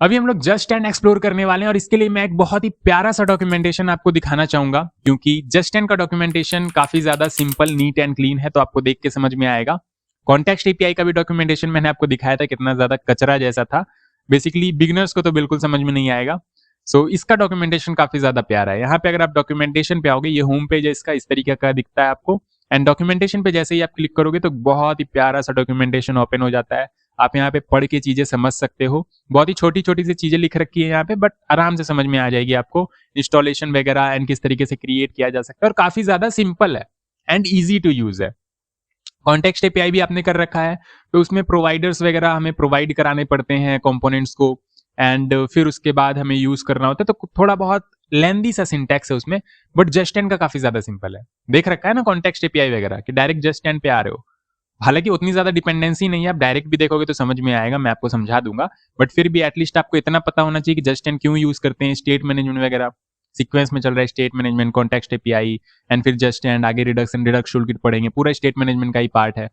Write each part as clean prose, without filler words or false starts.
अभी हम लोग जस्ट एंड एक्सप्लोर करने वाले हैं और इसके लिए मैं एक बहुत ही प्यारा सा डॉक्यूमेंटेशन आपको दिखाना चाहूंगा, क्योंकि जस्ट एंड का डॉक्यूमेंटेशन काफी ज्यादा सिंपल, नीट एंड क्लीन है, तो आपको देख के समझ में आएगा। कॉन्टेक्स्ट एपीआई का भी डॉक्यूमेंटेशन मैंने आपको दिखाया था, कितना ज्यादा कचरा जैसा था, बेसिकली बिगिनर्स को तो बिल्कुल समझ में नहीं आएगा। सो इसका डॉक्यूमेंटेशन काफी ज्यादा प्यारा है। यहाँ पे अगर आप डॉक्यूमेंटेशन पे आओगे, ये होम पेज है इसका, इस तरीके का दिखता है आपको। एंड डॉक्यूमेंटेशन पे जैसे ही आप क्लिक करोगे तो बहुत ही प्यारा सा डॉक्यूमेंटेशन ओपन हो जाता है। आप यहाँ पे पढ़ के चीजें समझ सकते हो। बहुत ही छोटी छोटी सी चीजें लिख रखी है यहाँ पे, बट आराम से समझ में आ जाएगी आपको। इंस्टॉलेशन वगैरह एंड किस तरीके से क्रिएट किया जा सकता है, और काफी ज्यादा सिंपल है एंड ईजी टू यूज है। कॉन्टेक्स्ट एपीआई भी आपने कर रखा है, तो उसमें प्रोवाइडर्स वगैरह हमें प्रोवाइड कराने पड़ते हैं कंपोनेंट्स को, एंड फिर उसके बाद हमें यूज करना होता है। तो थोड़ा बहुत लेंदी सा सिंटैक्स है उसमें, बट जस्ट एंड का काफी ज्यादा सिंपल है। देख रखा है ना कॉन्टेक्स्ट एपीआई वगैरह कि डायरेक्ट जस्ट एंड पे आ रहे हो। हालांकि उतनी ज्यादा डिपेंडेंसी नहीं है, आप डायरेक्ट भी देखोगे तो समझ में आएगा, मैं आपको समझा दूंगा। बट फिर भी एटलीस्ट आपको इतना पता होना चाहिए कि जस्ट एंड क्यों यूज करते हैं। स्टेट मैनेजमेंट वगैरह सीक्वेंस में चल रहा है, state management, context API and फिर जस्ट एंड, आगे रिडक्शन रिडक्स टूलकिट पढ़ेंगे, पूरा स्टेट मैनेजमेंट का ही पार्ट है।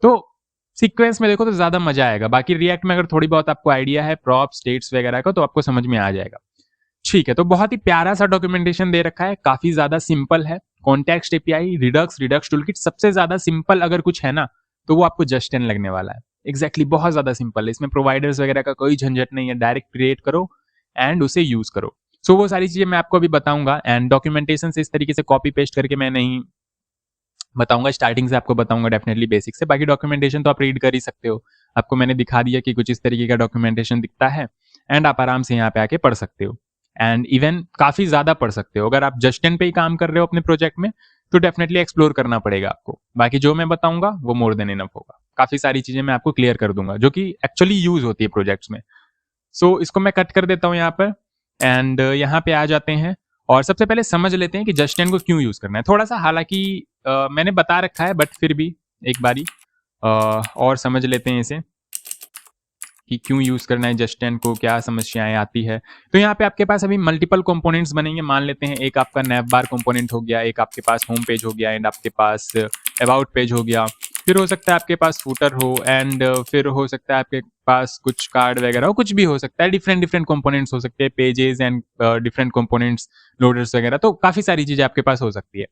तो सीक्वेंस में देखो तो ज्यादा मजा आएगा। बाकी रिएक्ट में अगर थोड़ी बहुत आपको आइडिया है प्रॉप स्टेट्स वगैरह का, तो आपको समझ में आ जाएगा। ठीक है, तो बहुत ही प्यारा सा डॉक्यूमेंटेशन दे रखा है, काफी ज्यादा सिंपल है। Context API, Redux, Redux toolkit, सबसे ज्यादा सिंपल अगर कुछ है ना तो वो आपको जस्ट एंड लगने वाला है। एग्जैक्टली बहुत ज्यादा सिंपल है। इसमें प्रोवाइडर्स वगैरह का कोई झंझट नहीं है, डायरेक्ट क्रिएट करो एंड उसे यूज करो। सो वो सारी चीजें मैं आपको अभी बताऊंगा, एंड डॉक्यूमेंटेशन से इस तरीके से कॉपी पेस्ट करके मैं नहीं बताऊंगा, स्टार्टिंग से आपको बताऊंगा डेफिनेटली बेसिक से। बाकी डॉक्यूमेंटेशन तो आप रीड कर ही सकते हो, आपको मैंने दिखा दिया कि कुछ इस तरीके का डॉक्यूमेंटेशन दिखता है, एंड आप आराम से यहाँ पे आके पढ़ सकते हो। एंड इवन काफी ज्यादा पढ़ सकते हो। अगर आप जस्ट एंड पे ही काम कर रहे हो अपने प्रोजेक्ट में, तो डेफिनेटली एक्सप्लोर करना पड़ेगा आपको। बाकी जो मैं बताऊंगा वो मोर देन इनफ होगा। काफी सारी चीजें मैं आपको क्लियर कर दूंगा जो कि एक्चुअली यूज होती है प्रोजेक्ट्स में। सो इसको मैं कट कर देता हूँ यहाँ पर, एंड यहाँ पे आ जाते हैं और सबसे पहले समझ लेते हैं कि जस्ट एंड को क्यों यूज करना है। थोड़ा सा हालांकि मैंने बता रखा है, बट फिर भी एक बारी और समझ लेते हैं इसे कि क्यों यूज करना है जस्ट एंड को, क्या समस्याएं आती है। तो यहाँ पे आपके पास अभी मल्टीपल कंपोनेंट्स बनेंगे। मान लेते हैं एक आपका नैव बार कंपोनेंट हो गया, एक आपके पास होम पेज हो गया, एंड आपके पास अबाउट पेज हो गया, फिर हो सकता है आपके पास फूटर हो, एंड फिर हो सकता है आपके पास कुछ कार्ड वगैरह हो, कुछ भी हो सकता है। डिफरेंट डिफरेंट कंपोनेंट्स हो सकते हैं, pages and different components, loaders वगैरह, तो काफी सारी चीजें आपके पास हो सकती है।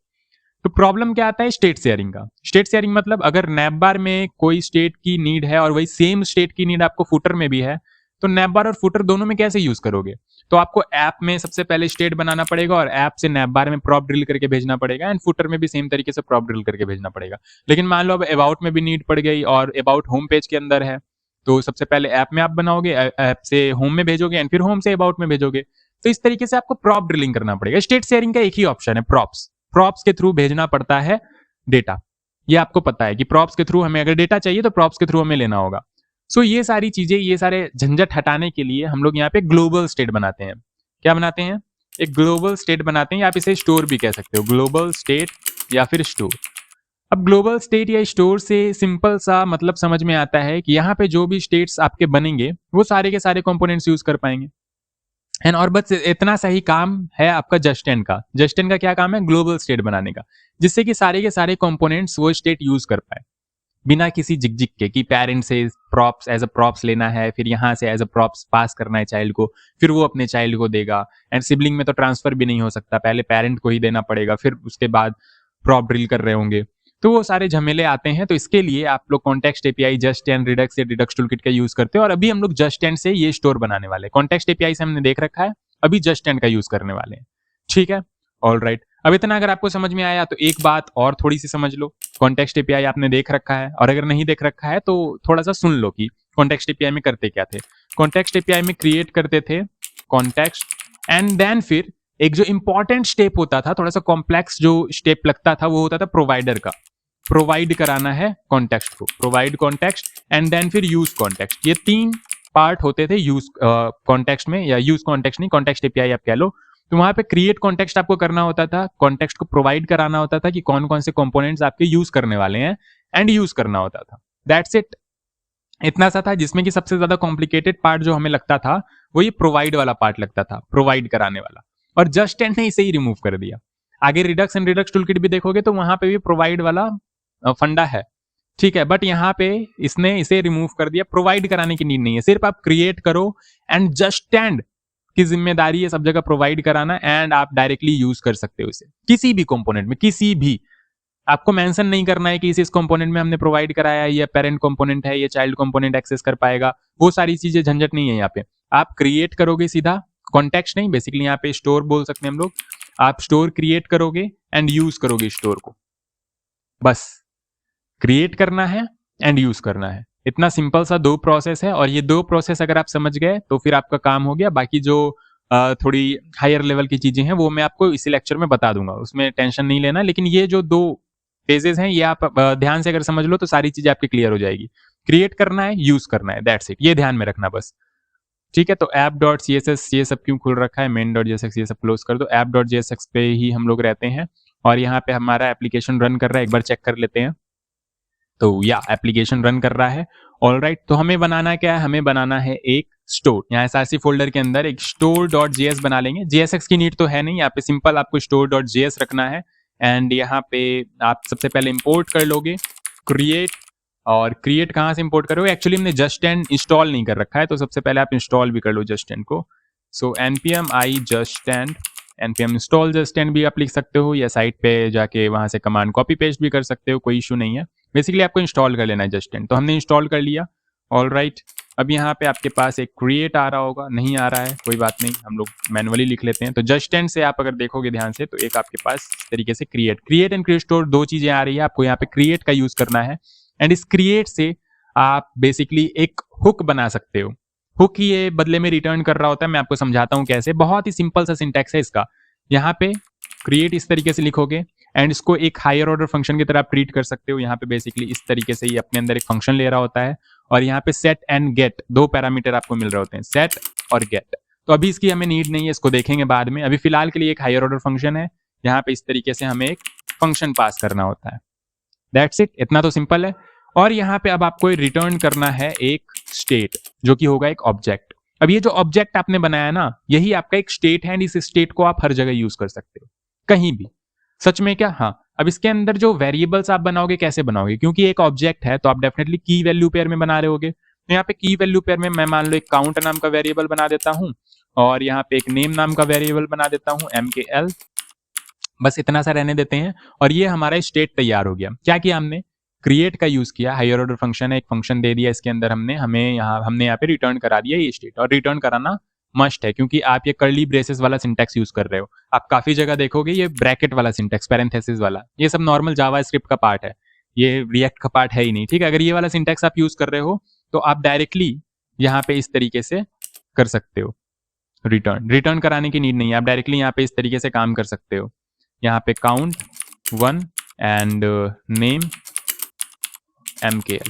तो प्रॉब्लम क्या आता है स्टेट शेयरिंग का। स्टेट शेयरिंग मतलब अगर नैप बार में कोई स्टेट की नीड है और वही सेम स्टेट की नीड आपको फुटर में भी है, तो नैप बार और फुटर दोनों में कैसे यूज करोगे। तो आपको ऐप में सबसे पहले स्टेट बनाना पड़ेगा और ऐप से नैप बार में प्रॉप ड्रिल करके भेजना पड़ेगा, एंड फुटर में भी सेम तरीके से प्रॉप ड्रिल करके भेजना पड़ेगा। लेकिन मान लो अब अबाउट में भी नीड पड़ गई और अबाउट होम पेज के अंदर है, तो सबसे पहले ऐप में आप बनाओगे, ऐप से होम में भेजोगे, एंड फिर होम से अबाउट में भेजोगे। तो इस तरीके से आपको प्रॉप ड्रिलिंग करना पड़ेगा। स्टेट शेयरिंग का एक ही ऑप्शन है, प्रॉप्स। प्रॉप्स के थ्रू भेजना पड़ता है डेटा। ये आपको पता है कि प्रॉप्स के थ्रू हमें अगर डेटा चाहिए तो प्रॉप्स के थ्रू हमें लेना होगा। सो ये सारी चीजें, ये सारे झंझट हटाने के लिए हम लोग यहाँ पे ग्लोबल स्टेट बनाते हैं। क्या बनाते हैं? एक ग्लोबल स्टेट बनाते हैं, आप इसे स्टोर भी कह सकते हो, ग्लोबल स्टेट या फिर स्टोर। अब ग्लोबल स्टेट या स्टोर से सिंपल सा मतलब समझ में आता है कि यहाँ पे जो भी स्टेट्स आपके बनेंगे वो सारे के सारे कंपोनेंट्स यूज कर पाएंगे। एंड और बस इतना सही काम है आपका जस्ट एंड का। जस्ट एंड का क्या काम है? ग्लोबल स्टेट बनाने का, जिससे कि सारे के सारे कंपोनेंट्स वो स्टेट यूज कर पाए बिना किसी झिकझिक के कि पेरेंट से प्रॉप्स एज अ प्रॉप्स लेना है, फिर यहाँ से एज अ प्रॉप्स पास करना है चाइल्ड को, फिर वो अपने चाइल्ड को देगा। एंड सिबलिंग में तो ट्रांसफर भी नहीं हो सकता, पहले पेरेंट को ही देना पड़ेगा, फिर उसके बाद प्रॉप ड्रिल कर रहे होंगे, तो वो सारे झमेले आते हैं। तो इसके लिए आप लोग context API, just and, Redux या रिडक्स टूलकिट का यूज करते हैं। और अभी हम लोग जस्ट एंड से ये स्टोर बनाने वाले हैं। कॉन्टेक्स्ट एपीआई से हमने देख रखा है, अभी जस्ट एंड का यूज करने वाले हैं। ठीक है, ऑल राइट। अब इतना अगर आपको समझ में आया तो एक बात और थोड़ी सी समझ लो। कॉन्टेक्स्ट एपीआई आपने देख रखा है, और अगर नहीं देख रखा है तो थोड़ा सा सुन लो कि कॉन्टेक्स्ट एपीआई में करते क्या थे। कॉन्टेक्स्ट एपीआई में क्रिएट करते थे कॉन्टेक्स्ट, एंड देन फिर एक जो इंपॉर्टेंट स्टेप होता था, थोड़ा सा कॉम्प्लेक्स जो स्टेप लगता था, वो होता था प्रोवाइडर का। प्रोवाइड कराना है कॉन्टेक्स्ट को, प्रोवाइड कॉन्टेक्स्ट, एंड देन फिर यूज कॉन्टेक्स्ट। ये तीन पार्ट होते थे यूज कॉन्टेक्स्ट में, या यूज कॉन्टेक्स्ट नहीं, कॉन्टेक्स्ट एपीआई आप कह लो। तो वहां पे क्रिएट कॉन्टेक्स्ट आपको करना होता था, कॉन्टेक्स्ट को प्रोवाइड कराना होता था कि कौन कौन से कंपोनेंट्स आपके यूज करने वाले हैं, एंड यूज करना होता था। That's it. इतना सा था, जिसमें कि सबसे ज्यादा कॉम्प्लिकेटेड पार्ट जो हमें लगता था वो ये प्रोवाइड वाला पार्ट लगता था, प्रोवाइड कराने वाला। और जस्ट एंड ने इसे ही रिमूव कर दिया। आगे रिडक्स एंड रिडक्स टूलकिट भी देखोगे तो वहां पे भी प्रोवाइड वाला फंडा है, ठीक है, बट यहाँ पे इसने इसे रिमूव कर दिया, प्रोवाइड कराने की नीड नहीं है, सिर्फ आप क्रिएट करो एंड जस्ट स्टैंड की जिम्मेदारी है सब जगह प्रोवाइड कराना, एंड आप डायरेक्टली यूज कर सकते हो इसे किसी भी कंपोनेंट में, किसी भी। आपको मेंशन नहीं करना है कि इस कंपोनेंट में हमने प्रोवाइड कराया है, ये पेरेंट कंपोनेंट है, ये चाइल्ड कंपोनेंट एक्सेस कर पाएगा, वो सारी चीजें झंझट नहीं है यहाँ पे। आप क्रिएट करोगे सीधा, कॉन्टेक्स्ट नहीं, बेसिकली यहाँ पे स्टोर बोल सकते हैं हम लोग। आप स्टोर क्रिएट करोगे एंड यूज करोगे स्टोर को, बस क्रिएट करना है एंड यूज करना है। इतना सिंपल सा 2 प्रोसेस है, और ये 2 प्रोसेस अगर आप समझ गए तो फिर आपका काम हो गया। बाकी जो थोड़ी हायर लेवल की चीजें हैं वो मैं आपको इसी लेक्चर में बता दूंगा, उसमें टेंशन नहीं लेना। लेकिन ये जो 2 फेजेस हैं ये आप ध्यान से अगर समझ लो तो सारी चीजें आपकी क्लियर हो जाएगी। क्रिएट करना है, यूज करना है, दैट्स इट, ये ध्यान में रखना बस। ठीक है, तो app.css ये सब क्यों खुल रखा है, main.jsx ये सब क्लोज कर दो, app.jsx पे ही हम लोग रहते हैं, और यहाँ पे हमारा एप्लीकेशन रन कर रहा है, एक बार चेक कर लेते हैं। तो या एप्लीकेशन रन कर रहा है, ऑलराइट। तो हमें बनाना क्या है, हमें बनाना है एक स्टोर। यहाँ src फोल्डर के अंदर एक store.js बना लेंगे। jsx की नीड तो है नहीं, यहाँ पे सिंपल आपको store.js रखना है, एंड यहाँ पे आप सबसे पहले इंपोर्ट कर लोगे क्रिएट। और क्रिएट कहाँ से इंपोर्ट करोगे, एक्चुअली हमने जस्ट एंड इंस्टॉल नहीं कर रखा है, तो सबसे पहले आप इंस्टॉल भी कर लो जस्ट एंड को। सो npm i just and npm install just and भी आप लिख सकते हो, या साइट पे जाके वहां से कमांड कॉपी पेस्ट भी कर सकते हो, कोई इशू नहीं है। बेसिकली आपको इंस्टॉल कर लेना है जस्ट एंड, तो हमने इंस्टॉल कर लिया, ऑलराइट। अब यहाँ पे आपके पास एक क्रिएट आ रहा होगा, नहीं आ रहा है कोई बात नहीं, हम लोग मैनुअली लिख लेते हैं। तो जस्ट एंड से आप अगर देखोगे ध्यान से तो एक आपके पास इस तरीके से क्रिएट एंड क्रिएट स्टोर 2 चीजें आ रही है, आपको यहाँ पे क्रिएट का यूज करना है, एंड इस क्रिएट से आप बेसिकली एक हुक बना सकते हो। हुक ये बदले में रिटर्न कर रहा होता है, मैं आपको समझाता हूँ कैसे। बहुत ही सिंपल सा सिंटैक्स है इसका। यहाँ पे क्रिएट इस तरीके से लिखोगे, एंड इसको एक हायर ऑर्डर फंक्शन की तरह आप ट्रीट कर सकते हो। यहाँ पे बेसिकली इस तरीके से ये अपने अंदर एक फंक्शन ले रहा होता है, और यहाँ पे सेट एंड गेट 2 पैरामीटर आपको मिल रहे होते हैं, सेट और गेट। तो अभी इसकी हमें नीड नहीं है, इसको देखेंगे बाद में। अभी फिलहाल के लिए एक हायर ऑर्डर फंक्शन है, यहाँ पे इस तरीके से हमें एक फंक्शन पास करना होता है, दैट्स इट, इतना तो सिंपल है। और यहाँ पे अब आपको रिटर्न करना है एक स्टेट, जो कि होगा एक ऑब्जेक्ट। अब ये जो ऑब्जेक्ट आपने बनाया ना, यही आपका एक स्टेट है, एंड इस स्टेट को आप हर जगह यूज कर सकते हो, कहीं भी। सच में क्या? हाँ। अब इसके अंदर जो वेरिएबल्स आप बनाओगे, कैसे बनाओगे, क्योंकि एक ऑब्जेक्ट है तो आप डेफिनेटली की वैल्यू पेयर में बना रहे होगे। तो यहाँ पे की वैल्यू पेयर में मैं मान लो एक काउंट नाम का वेरिएबल बना देता हूँ, और यहाँ पे एक नेम नाम का वेरिएबल बना देता हूँ mkl, बस इतना सा रहने देते हैं, और ये हमारा स्टेट तैयार हो गया। क्या किया हमने, क्रिएट का यूज किया, हायर ऑर्डर फंक्शन है, एक फंक्शन दे दिया इसके अंदर हमने हमने यहाँ पे रिटर्न करा दिया ये स्टेट। और रिटर्न कराना मस्ट है, क्योंकि आप ये कर्ली ब्रेसेस वाला सिंटैक्स यूज कर रहे हो। आप काफी जगह देखोगे ये ब्रैकेट वाला सिंटैक्स, पैरेंथेसिस वाला, ये सब नॉर्मल जावास्क्रिप्ट का पार्ट है, ये रिएक्ट का पार्ट है ही नहीं। ठीक है, अगर ये वाला सिंटैक्स आप यूज कर रहे हो तो आप डायरेक्टली यहाँ पे इस तरीके से कर सकते हो। रिटर्न कराने की नीड नहीं है, आप डायरेक्टली यहाँ पे इस तरीके से काम कर सकते हो। यहाँ पे काउंट 1 एंड नेम mkl,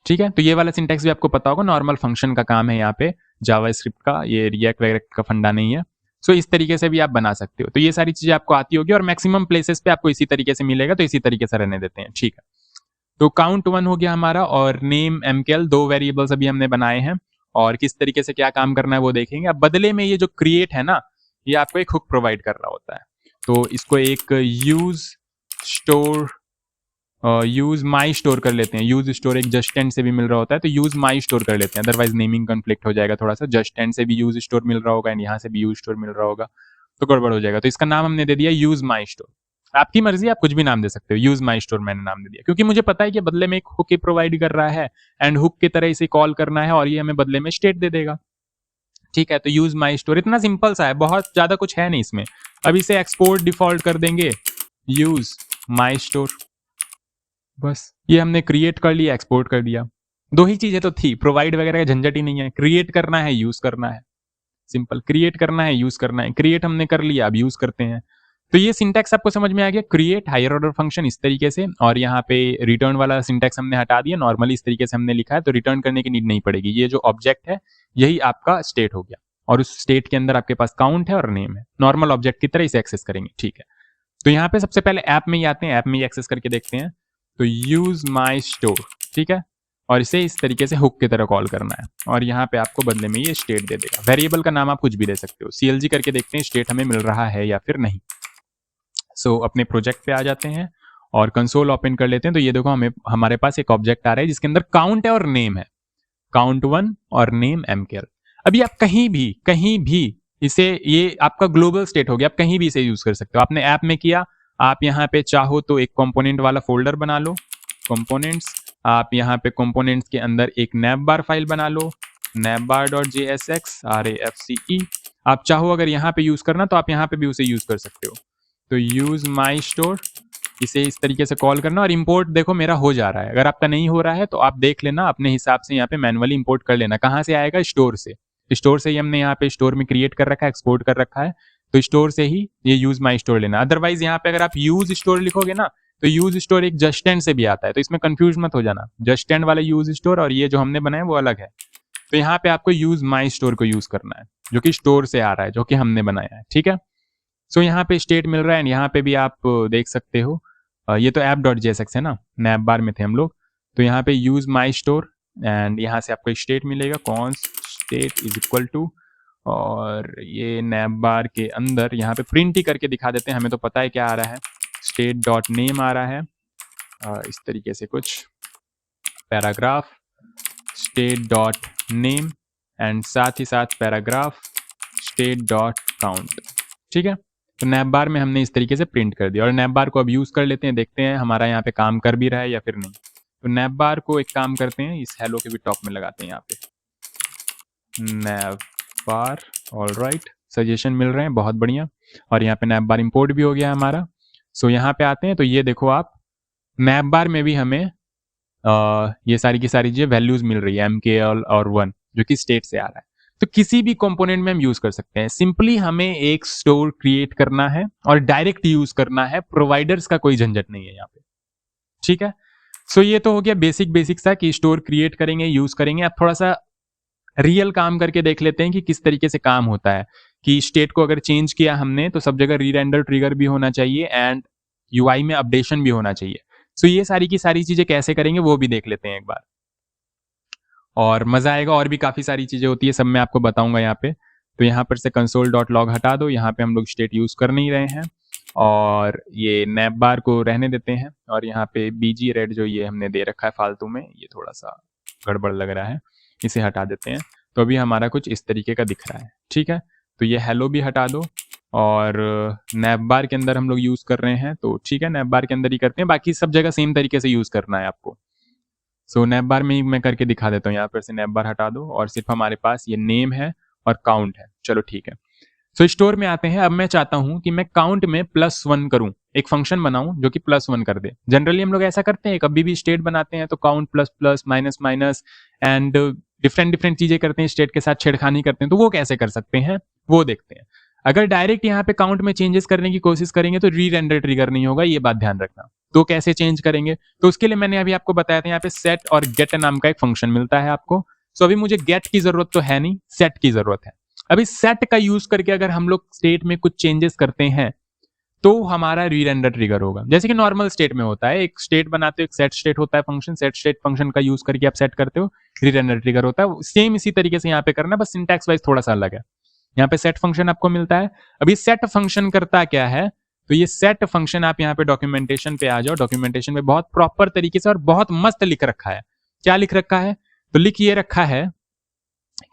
ठीक है। तो ये वाला सिंटैक्स भी आपको पता होगा, नॉर्मल फंक्शन का काम है यहाँ पे, जावास्क्रिप्ट का, ये रिएक्ट वगैरह का फंडा नहीं है। सो इस तरीके से भी आप बना सकते हो। तो ये सारी चीजें आपको आती होगी, और मैक्सिमम प्लेसेस पे आपको इसी तरीके से मिलेगा, तो इसी तरीके से रहने देते हैं, ठीक है। तो काउंट 1 हो गया हमारा, और नेम mkl, 2 वेरिएबल्स अभी हमने बनाए हैं, और किस तरीके से क्या काम करना है वो देखेंगे। अब बदले में ये जो क्रिएट है ना, ये आपको एक हुक प्रोवाइड कर रहा होता है। तो इसको एक यूज माई स्टोर कर लेते हैं। यूज स्टोर एक जस्ट एंड से भी मिल रहा होता है, तो यूज माई स्टोर कर लेते हैं, अदरवाइज नेमिंग कॉन्फ्लिक्ट हो जाएगा थोड़ा सा। जस्ट एंड से भी यूज स्टोर मिल रहा होगा, एंड यहाँ से भी यूज स्टोर मिल रहा होगा, तो गड़बड़ हो जाएगा। तो इसका नाम हमने दे दिया यूज माई स्टोर। आपकी मर्जी, आप कुछ भी नाम दे सकते हो, यूज माई स्टोर मैंने नाम दे दिया, क्योंकि मुझे पता है कि बदले में एक हुक प्रोवाइड कर रहा है, एंड हुक की तरह इसे कॉल करना है, और ये हमें बदले में स्टेट दे देगा। ठीक है, तो यूज माई स्टोर इतना सिंपल सा है, बहुत ज्यादा कुछ है नहीं इसमें। अब इसे एक्सपोर्ट डिफॉल्ट कर देंगे यूज माई स्टोर, बस ये हमने क्रिएट कर लिया, एक्सपोर्ट कर दिया। 2 ही चीजें तो थी, प्रोवाइड वगैरह का झंझट ही नहीं है। क्रिएट करना है, यूज करना है, सिंपल। क्रिएट करना है, यूज करना है, क्रिएट हमने कर लिया, अब यूज करते हैं। तो ये सिंटैक्स आपको समझ में आ गया, क्रिएट, हायर ऑर्डर फंक्शन इस तरीके से, और यहाँ पे रिटर्न वाला सिंटैक्स हमने हटा दिया, नॉर्मली इस तरीके से हमने लिखा है, तो रिटर्न करने की नीड नहीं पड़ेगी। ये जो ऑब्जेक्ट है यही आपका स्टेट हो गया, और उस स्टेट के अंदर आपके पास काउंट है और नेम है, नॉर्मल ऑब्जेक्ट की तरह इसे एक्सेस करेंगे, ठीक है। तो यहाँ पे सबसे पहले ऐप में ही आते हैं, ऐप में ही एक्सेस करके देखते हैं। तो यूज माई स्टोर, ठीक है, और इसे इस तरीके से हुक की तरह कॉल करना है, और यहाँ पे आपको बदले में ये स्टेट दे देगा। वेरिएबल का नाम आप कुछ भी दे सकते हो। CLG करके देखते हैं स्टेट हमें मिल रहा है या फिर नहीं। सो अपने प्रोजेक्ट पे आ जाते हैं, और कंसोल ओपन कर लेते हैं तो ये देखो हमारे पास एक ऑब्जेक्ट आ रहा है जिसके अंदर काउंट है और नेम है, count1 और नेम mkl। अभी आप कहीं भी इसे, ये आपका ग्लोबल स्टेट हो गया, आप कहीं भी इसे यूज कर सकते हो। आपने ऐप में किया, आप यहाँ पे चाहो तो एक कंपोनेंट वाला फोल्डर बना लो, कंपोनेंट्स, आप यहाँ पे कंपोनेंट्स के अंदर एक navbar फाइल बना लो, navbar.jsx rafce। आप चाहो अगर यहाँ पे यूज करना तो आप यहाँ पे भी उसे यूज कर सकते हो। तो यूज माई स्टोर, इसे इस तरीके से कॉल करना और इंपोर्ट देखो मेरा हो जा रहा है। अगर आपका नहीं हो रहा है तो आप देख लेना अपने हिसाब से, यहाँ पे मैनुअली इंपोर्ट कर लेना। कहाँ से आएगा? स्टोर से। स्टोर से ही हमने यहाँ पे स्टोर में क्रिएट कर रखा है, एक्सपोर्ट कर रखा है, तो स्टोर से ही ये यूज माई स्टोर लेना। अदरवाइज यहाँ पे अगर आप यूज स्टोर लिखोगे ना तो यूज स्टोर एक जस्ट एंड से भी आता है, तो इसमें कंफ्यूज मत हो जाना। जस्ट एंड वाला यूज स्टोर और ये जो हमने बनाया वो अलग है। तो यहाँ पे आपको यूज माई स्टोर को यूज करना है जो कि स्टोर से आ रहा है, जो कि हमने बनाया है। ठीक है, सो यहाँ पे स्टेट मिल रहा है, यहाँ पे भी आप देख सकते हो। ये तो app.jsx है ना, navbar में थे हम लोग। तो यहाँ पे यूज माई स्टोर एंड यहाँ से आपको स्टेट मिलेगा, const state is equal to, और ये navbar के अंदर यहाँ पे प्रिंट ही करके दिखा देते हैं, हमें तो पता है क्या आ रहा है। state.name आ रहा है इस तरीके से कुछ पैराग्राफ state.name एंड साथ ही साथ पैराग्राफ state.count। ठीक है, तो navbar में हमने इस तरीके से प्रिंट कर दिया और navbar को अब यूज कर लेते हैं, देखते हैं हमारा यहाँ पे काम कर भी रहा है या फिर नहीं। तो navbar को एक काम करते हैं, इस हेलो के भी टॉप में लगाते हैं यहाँ पे navbar। ऑलराइट, सजेशन मिल रहे हैं, बहुत बढ़िया। और यहाँ पे navbar इंपोर्ट भी हो गया हमारा। सो यहाँ पे आते हैं तो ये देखो आप, navbar में भी हमें ये सारी की सारी चीजें वैल्यूज मिल रही है, mkl और 1 जो कि स्टेट से आ रहा है। तो किसी भी कंपोनेंट में हम यूज कर सकते हैं। सिंपली हमें एक स्टोर क्रिएट करना है और डायरेक्ट यूज करना है, प्रोवाइडर्स का कोई झंझट नहीं है यहाँ पे। ठीक है, सो ये तो हो गया बेसिक सा कि स्टोर क्रिएट करेंगे, यूज करेंगे। अब थोड़ा सा रियल काम करके देख लेते हैं कि किस तरीके से काम होता है। कि स्टेट को अगर चेंज किया हमने तो सब जगह री-रेंडर ट्रिगर भी होना चाहिए एंड यूआई में अपडेशन भी होना चाहिए। सो ये सारी की सारी चीजें कैसे करेंगे वो भी देख लेते हैं एक बार, और मजा आएगा। और भी काफी सारी चीजें होती है, सब मैं आपको बताऊंगा यहाँ पे। तो यहाँ पर से console.log हटा दो, यहाँ पे हम लोग स्टेट यूज कर नहीं रहे हैं और ये navbar को रहने देते हैं। और यहाँ पे bg red जो ये हमने दे रखा है फालतू में, ये थोड़ा सा गड़बड़ लग रहा है, इसे हटा देते हैं। तो अभी हमारा कुछ इस तरीके का दिख रहा है। ठीक है, तो ये हेलो भी हटा दो और navbar के अंदर हम लोग यूज कर रहे हैं, तो ठीक है navbar के अंदर ही करते हैं। बाकी सब जगह सेम तरीके से यूज करना है आपको। सो navbar में ही मैं करके दिखा देता हूँ। यहाँ पर से navbar हटा दो और सिर्फ हमारे पास ये नेम है और काउंट है। चलो ठीक है, सो स्टोर में आते हैं। अब मैं चाहता हूँ कि मैं काउंट में +1 करूँ, एक फंक्शन बनाऊं जो कि +1 कर दे। जनरली हम लोग ऐसा करते हैं, कभी भी स्टेट बनाते हैं तो count plus plus minus minus and different चीजें करते हैं, स्टेट के साथ छेड़खानी करते हैं। तो वो कैसे कर सकते हैं वो देखते हैं। अगर डायरेक्ट यहाँ पे काउंट में चेंजेस करने की कोशिश करेंगे तो री-रेंडर ट्रिगर नहीं होगा, ये बात ध्यान रखना। तो कैसे चेंज करेंगे, तो उसके लिए मैंने अभी आपको बताया था, यहाँ पे सेट और गेट नाम का एक फंक्शन मिलता है आपको। सो अभी मुझे गेट की जरूरत तो है नहीं, सेट की जरूरत है। अभी सेट का यूज करके अगर हम लोग स्टेट में कुछ चेंजेस करते हैं तो हमारा री-रेंडर ट्रिगर होगा। जैसे कि नॉर्मल स्टेट में होता है, एक स्टेट बनाते हो, एक सेट स्टेट होता है फंक्शन, सेट स्टेट फंक्शन का यूज करके आप सेट करते हो, री-रेंडर ट्रिगर होता है। सेम इसी तरीके से यहाँ पे करना, बस सिंटैक्स वाइज थोड़ा सा अलग है। यहाँ पे सेट फंक्शन आपको मिलता है। अभी सेट फंक्शन करता क्या है, तो ये सेट फंक्शन आप यहाँ पे डॉक्यूमेंटेशन पे आ जाओ। डॉक्यूमेंटेशन में बहुत प्रॉपर तरीके से और बहुत मस्त लिख रखा है। क्या लिख रखा है, तो लिख ये रखा है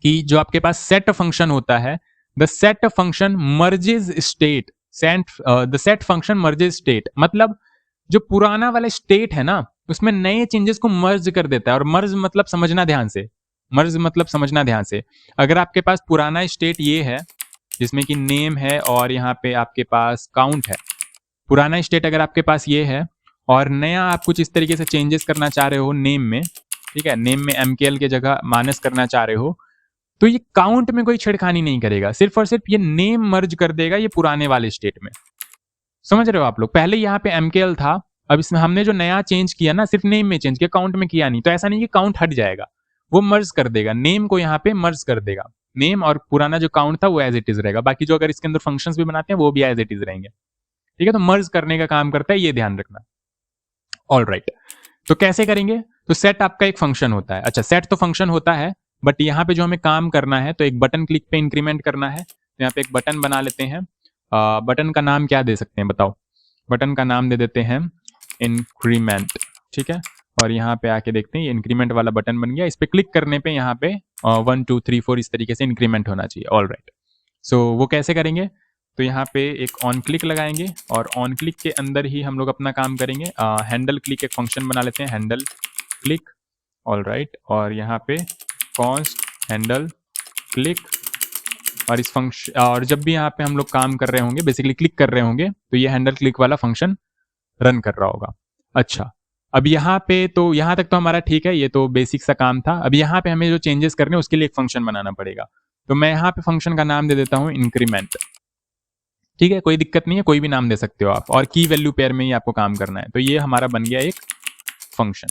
कि जो आपके पास सेट फंक्शन होता है, the set function merges state, the set function merges state, मतलब जो पुराना वाला स्टेट है ना उसमें नए चेंजेस को मर्ज कर देता है। और मर्ज मतलब समझना ध्यान से, मर्ज मतलब समझना ध्यान से। अगर आपके पास पुराना स्टेट ये है जिसमें कि नेम है और यहाँ पे आपके पास काउंट है, पुराना स्टेट अगर आपके पास ये है और नया आप कुछ इस तरीके से चेंजेस करना चाह रहे हो नेम में, ठीक है, नेम में mkl के जगह माइनस करना चाह रहे हो, तो ये काउंट में कोई छेड़खानी नहीं करेगा, सिर्फ और सिर्फ ये नेम मर्ज कर देगा ये पुराने वाले स्टेट में। समझ रहे हो आप लोग, पहले यहाँ पे mkl था, अब इसमें हमने जो नया चेंज किया ना सिर्फ नेम में चेंज किया, काउंट में किया नहीं। तो ऐसा नहीं कि काउंट हट जाएगा, वो मर्ज कर देगा, नेम को यहाँ पे मर्ज कर देगा। नेम और पुराना जो काउंट था वो एज इट इज रहेगा, बाकी जो अगर इसके अंदर फंक्शंस भी बनाते हैं वो भी एज इट इज रहेंगे। ठीक है, तो मर्ज करने का काम करता है, ये ध्यान रखना। ऑलराइट, तो कैसे करेंगे, तो सेट आपका एक फंक्शन होता है। अच्छा, सेट तो फंक्शन होता है, बट यहाँ पे जो हमें काम करना है तो एक बटन क्लिक पे इंक्रीमेंट करना है। तो यहाँ पे एक बटन बना लेते हैं। बटन का नाम क्या दे सकते हैं बताओ, बटन का नाम दे देते हैं इंक्रीमेंट, ठीक है। और यहाँ पे आके देखते हैं ये इंक्रीमेंट वाला बटन बन गया, इस पर क्लिक करने पे यहाँ पे 1 2 3 4 इस तरीके से इंक्रीमेंट होना चाहिए। ऑल राइट, सो वो कैसे करेंगे, तो यहाँ पे एक ऑन क्लिक लगाएंगे और ऑन क्लिक के अंदर ही हम लोग अपना काम करेंगे। हैंडल क्लिक एक फंक्शन बना लेते हैं, हैंडल क्लिक, ऑल राइट। और यहाँ पे कॉन्स्ट हैंडल क्लिक, और इस फंक्शन, और जब भी यहाँ पे हम लोग काम कर रहे होंगे, बेसिकली क्लिक कर रहे होंगे, तो ये हैंडल क्लिक वाला फंक्शन रन कर रहा होगा। अच्छा, अब यहाँ पे तो यहाँ तक तो हमारा ठीक है, ये तो बेसिक सा काम था। अब यहाँ पे हमें जो चेंजेस करने हैं उसके लिए एक फंक्शन बनाना पड़ेगा। तो मैं यहाँ पे फंक्शन का नाम दे देता हूँ इंक्रीमेंट, ठीक है, कोई दिक्कत नहीं है, कोई भी नाम दे सकते हो आप, और की वैल्यू पेयर में ही आपको काम करना है। तो ये हमारा बन गया एक फंक्शन,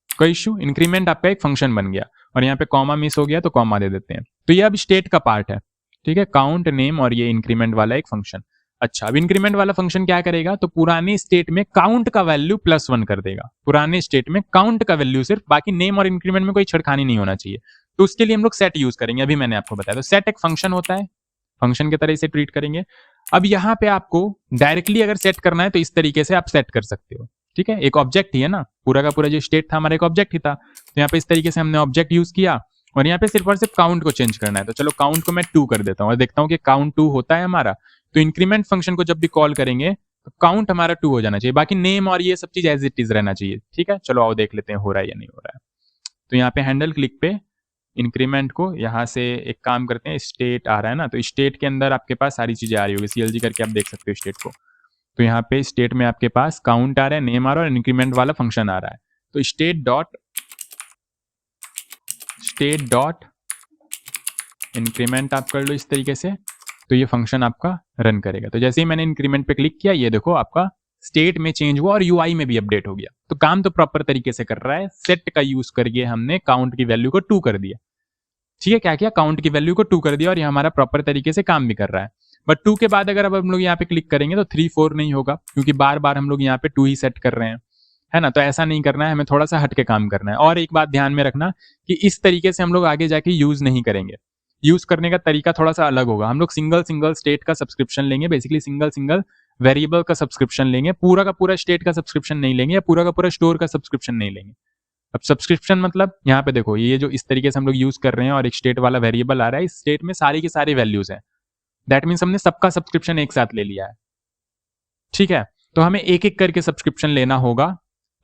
कोई इशू, इंक्रीमेंट आपका एक फंक्शन बन गया। और यहाँ पे कॉमा मिस हो गया तो कॉमा दे देते हैं। तो ये अब स्टेट का पार्ट है, ठीक है, काउंट नेम और ये इंक्रीमेंट वाला एक फंक्शन। अच्छा, अब इंक्रीमेंट वाला फंक्शन क्या करेगा, तो पुरानी स्टेट में काउंट का वैल्यू +1 कर देगा। पुराने स्टेट में काउंट का वैल्यू सिर्फ, बाकी नेम और इंक्रीमेंट में कोई छेड़खानी नहीं होना चाहिए। तो उसके लिए हम लोग सेट यूज करेंगे, अभी मैंने आपको बताया। तो सेट एक फंक्शन होता है, फंक्शन की तरह इसे ट्रीट करेंगे। अब यहाँ पे आपको डायरेक्टली अगर सेट करना है तो इस तरीके से आप सेट कर सकते हो, ठीक है, एक ऑब्जेक्ट ही है ना, पूरा का पूरा जो स्टेट था हमारा एक ऑब्जेक्ट ही था। तो यहाँ पे इस तरीके से हमने ऑब्जेक्ट यूज किया और यहाँ पे सिर्फ और सिर्फ काउंट को चेंज करना है। तो चलो काउंट को मैं 2 कर देता हूँ और देखता हूँ कि काउंट 2 होता है हमारा। तो इंक्रीमेंट फंक्शन को जब भी कॉल करेंगे तो काउंट हमारा 2 हो जाना चाहिए, बाकी नेम और ये सब चीज एज इट इज रहना चाहिए, ठीक है। चलो आओ देख लेते हैं हो रहा है या नहीं हो रहा है। तो यहाँ पे हैंडल क्लिक पे इंक्रीमेंट को यहाँ से एक काम करते हैं, स्टेट आ रहा है ना, तो स्टेट के अंदर आपके पास सारी चीजें आ रही होगी, CLG करके आप देख सकते हो स्टेट को। तो यहाँ पे स्टेट में आपके पास काउंट आ रहा है, नेम आ रहा है और इंक्रीमेंट वाला फंक्शन आ रहा है। तो स्टेट डॉट इंक्रीमेंट आप कर लो इस तरीके से, तो ये फंक्शन आपका रन करेगा। तो जैसे ही मैंने इंक्रीमेंट पे क्लिक किया, ये देखो आपका स्टेट में चेंज हुआ और UI में भी अपडेट हो गया। तो काम तो प्रॉपर तरीके से कर रहा है। सेट का यूज करके हमने काउंट की वैल्यू को 2 कर दिया, ठीक है, क्या किया, काउंट की वैल्यू को 2 कर दिया और ये हमारा प्रॉपर तरीके से काम भी कर रहा है। बट 2 के बाद अगर अब हम लोग यहाँ पे क्लिक करेंगे तो 3 4 नहीं होगा, क्योंकि बार बार हम लोग यहाँ पे 2 ही सेट कर रहे हैं, है ना। तो ऐसा नहीं करना है, हमें थोड़ा सा हट के काम करना है। और एक बात ध्यान में रखना कि इस तरीके से हम लोग आगे जाके यूज नहीं करेंगे, यूज करने का तरीका थोड़ा सा अलग होगा। हम लोग सिंगल स्टेट का सब्सक्रिप्शन लेंगे, बेसिकली सिंगल वेरिएबल का सब्सक्रिप्शन लेंगे, पूरा का पूरा स्टेट का सब्सक्रिप्शन नहीं लेंगे, या पूरा का पूरा स्टोर का सब्सक्रिप्शन नहीं लेंगे। अब सब्सक्रिप्शन मतलब यहाँ पे देखो, ये जो इस तरीके से हम लोग यूज कर रहे हैं और एक स्टेट वाला वेरिएबल आ रहा है, इस स्टेट में सारी की सारी वैल्यूज हैं। दैट मीन्स हमने सबका सब्सक्रिप्शन एक साथ ले लिया है, ठीक है। तो हमें एक एक करके सब्सक्रिप्शन लेना होगा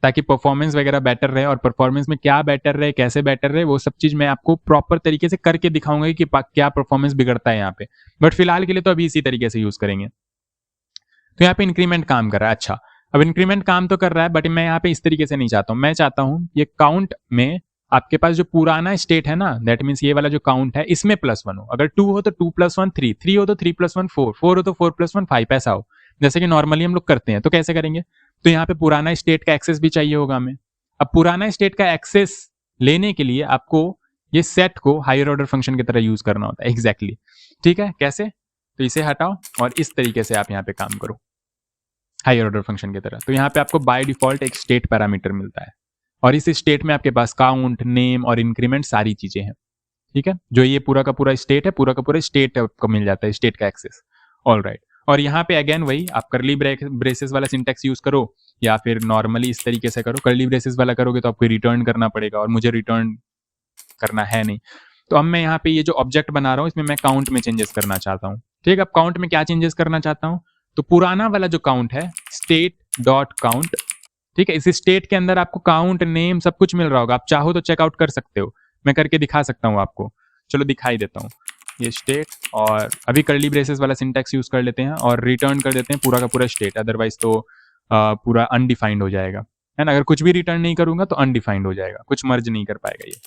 ताकि परफॉर्मेंस वगैरह बेटर रहे, और परफॉर्मेंस में क्या बेटर रहे, कैसे बेटर रहे, वो सब चीज मैं आपको प्रॉपर तरीके से करके दिखाऊंगा कि क्या परफॉर्मेंस बिगड़ता है यहाँ पे। बट फिलहाल के लिए तो अभी इसी तरीके से यूज करेंगे। तो यहाँ पे इंक्रीमेंट काम कर रहा है। अच्छा, अब इंक्रीमेंट काम तो कर रहा है, बट मैं यहाँ पे इस तरीके से नहीं चाहता हूँ। मैं चाहता हूँ ये काउंट में आपके पास जो पुराना स्टेट है ना, दैट मीन्स ये वाला जो काउंट है, इसमें +1 हो। अगर 2 हो तो 2 + 1 3, 3 हो तो 3 + 1 4, 4 हो तो 4 + 1 5, ऐसा हो जैसे कि नॉर्मली हम लोग करते हैं। तो कैसे करेंगे, तो यहाँ पे पुराना स्टेट का एक्सेस भी चाहिए होगा हमें। अब पुराना स्टेट का एक्सेस लेने के लिए आपको ये सेट को हायर ऑर्डर फंक्शन की तरह यूज करना होता है, एग्जैक्टली, ठीक है। कैसे, तो इसे हटाओ और इस तरीके से आप यहाँ पे काम करो हायर ऑर्डर फंक्शन की तरह। तो यहाँ पे आपको बाय डिफॉल्ट एक स्टेट पैरामीटर मिलता है और इस स्टेट में आपके पास काउंट, नेम और इंक्रीमेंट सारी चीजें हैं, ठीक है। जो ये पूरा का पूरा स्टेट है, पूरा का पूरा स्टेट आपको मिल जाता है, स्टेट का एक्सेस, ऑल राइट। और यहाँ पे अगेन वही, आप करली ब्रेसेस वाला सिंटेक्स यूज करो या फिर नॉर्मली इस तरीके से करो। करली ब्रेसेस वाला करोगे तो आपको रिटर्न करना पड़ेगा और मुझे रिटर्न करना है नहीं। तो अब मैं यहाँ पे ये जो ऑब्जेक्ट बना रहा हूँ इसमें मैं काउंट में चेंजेस करना चाहता हूँ, ठीक है। अब काउंट में क्या चेंजेस करना चाहता हूँ, तो पुराना वाला जो काउंट है state.count, ठीक है, इस स्टेट के अंदर आपको काउंट, नेम सब कुछ मिल रहा होगा। आप चाहो तो चेकआउट कर सकते हो, मैं करके दिखा सकता हूँ आपको। चलो दिखाई देता हूँ, ये स्टेट, और अभी कर्ली ब्रेसेस वाला सिंटेक्स यूज कर लेते हैं और रिटर्न कर देते हैं पूरा का पूरा स्टेट, अदरवाइज तो पूरा अनडिफाइंड हो जाएगा, है ना। अगर कुछ भी रिटर्न नहीं करूंगा तो अनडिफाइंड हो जाएगा, कुछ मर्ज नहीं कर पाएगा ये।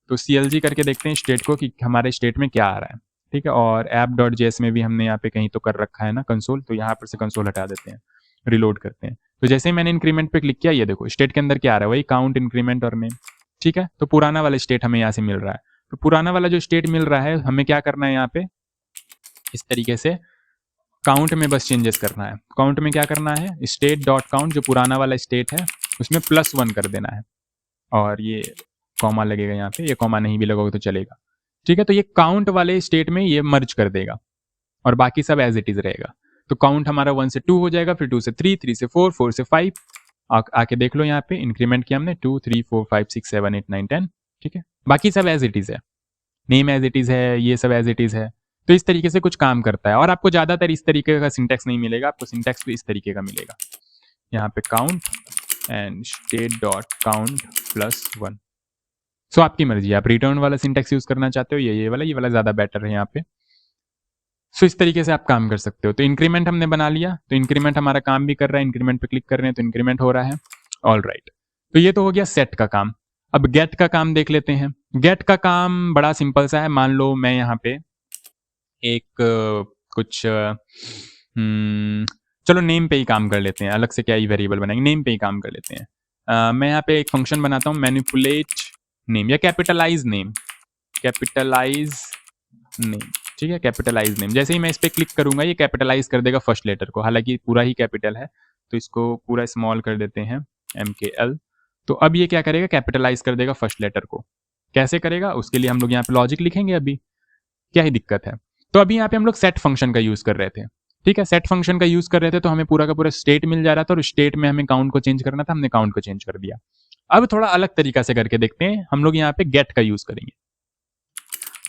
तो CLG करके देखते हैं स्टेट को कि हमारे स्टेट में क्या आ रहा है, ठीक है। और app.js में भी हमने यहाँ पे कहीं तो कर रखा है ना कंसोल, तो यहाँ पर से कंसोल हटा देते हैं, रिलोड करते हैं। तो जैसे ही मैंने इंक्रीमेंट पे क्लिक किया, ये देखो स्टेट के अंदर क्या आ रहा है, वही काउंट, इंक्रीमेंट और नेम, ठीक है। तो पुराना वाला स्टेट हमें यहाँ से मिल रहा है। तो पुराना वाला जो स्टेट मिल रहा है, हमें क्या करना है, यहाँ पे इस तरीके से काउंट में बस चेंजेस करना है। काउंट में क्या करना है, state.count जो पुराना वाला स्टेट है उसमें +1 कर देना है, और ये कॉमा लगेगा यहाँ पे, ये कॉमा नहीं भी लगोगे तो चलेगा, ठीक है। तो ये काउंट वाले स्टेट में ये मर्ज कर देगा और बाकी सब एज इट इज रहेगा। तो काउंट हमारा 1 से 2 हो जाएगा, फिर 2 से 3, 3 से 4, 4 से 5, आके देख लो यहाँ पे इंक्रीमेंट किया हमने 2 3 4 5 6 7 8 9 10, ठीक है। बाकी सब एज इट इज है, नेम एज इट इज है, ये सब एज इट इज है। तो इस तरीके से कुछ काम करता है और आपको ज्यादातर इस तरीके का सिंटैक्स नहीं मिलेगा, आपको सिंटैक्स भी इस तरीके का मिलेगा। यहाँ पे count and state dot count plus 1। सो आपकी मर्जी, आप रिटर्न वाला सिंटैक्स यूज करना चाहते हो, ये वाला ज्यादा बेटर है यहाँ पे। सो इस तरीके से आप काम कर सकते हो। तो इंक्रीमेंट हमने बना लिया, तो इंक्रीमेंट हमारा काम भी कर रहा है, इंक्रीमेंट पे क्लिक कर रहे हैं तो इंक्रीमेंट हो रहा है। ऑल राइट, तो ये तो हो गया सेट का काम। अब गेट का काम देख लेते हैं। गेट का काम बड़ा सिंपल सा है। मान लो मैं यहाँ पे एक कुछ चलो नेम पे ही काम कर लेते हैं, अलग से क्या ही वेरिएबल बनाएंगे, नेम पे ही काम कर लेते हैं। मैं यहाँ पे एक फंक्शन बनाता हूँ मैनिपुलेट नेम या कैपिटलाइज नेम, कैपिटलाइज नेम, ठीक है, कैपिटलाइज नेम। जैसे ही मैं इस पर क्लिक करूंगा ये कैपिटलाइज कर देगा फर्स्ट लेटर को, हालांकि पूरा ही कैपिटल है तो इसको पूरा स्मॉल कर देते हैं MKL। तो अब ये क्या करेगा, कैपिटलाइज कर देगा फर्स्ट लेटर को। कैसे करेगा उसके लिए हम लोग यहाँ पे लॉजिक लिखेंगे, अभी क्या ही दिक्कत है। तो अभी यहाँ पे हम लोग सेट फंक्शन का यूज कर रहे थे, ठीक है, सेट फंक्शन का यूज कर रहे थे तो हमें पूरा का पूरा स्टेट मिल जा रहा था और स्टेट में हमें काउंट को चेंज करना था, हमने काउंट को चेंज कर दिया। अब थोड़ा अलग तरीका से करके देखते हैं, हम लोग यहाँ पे गेट का यूज करेंगे।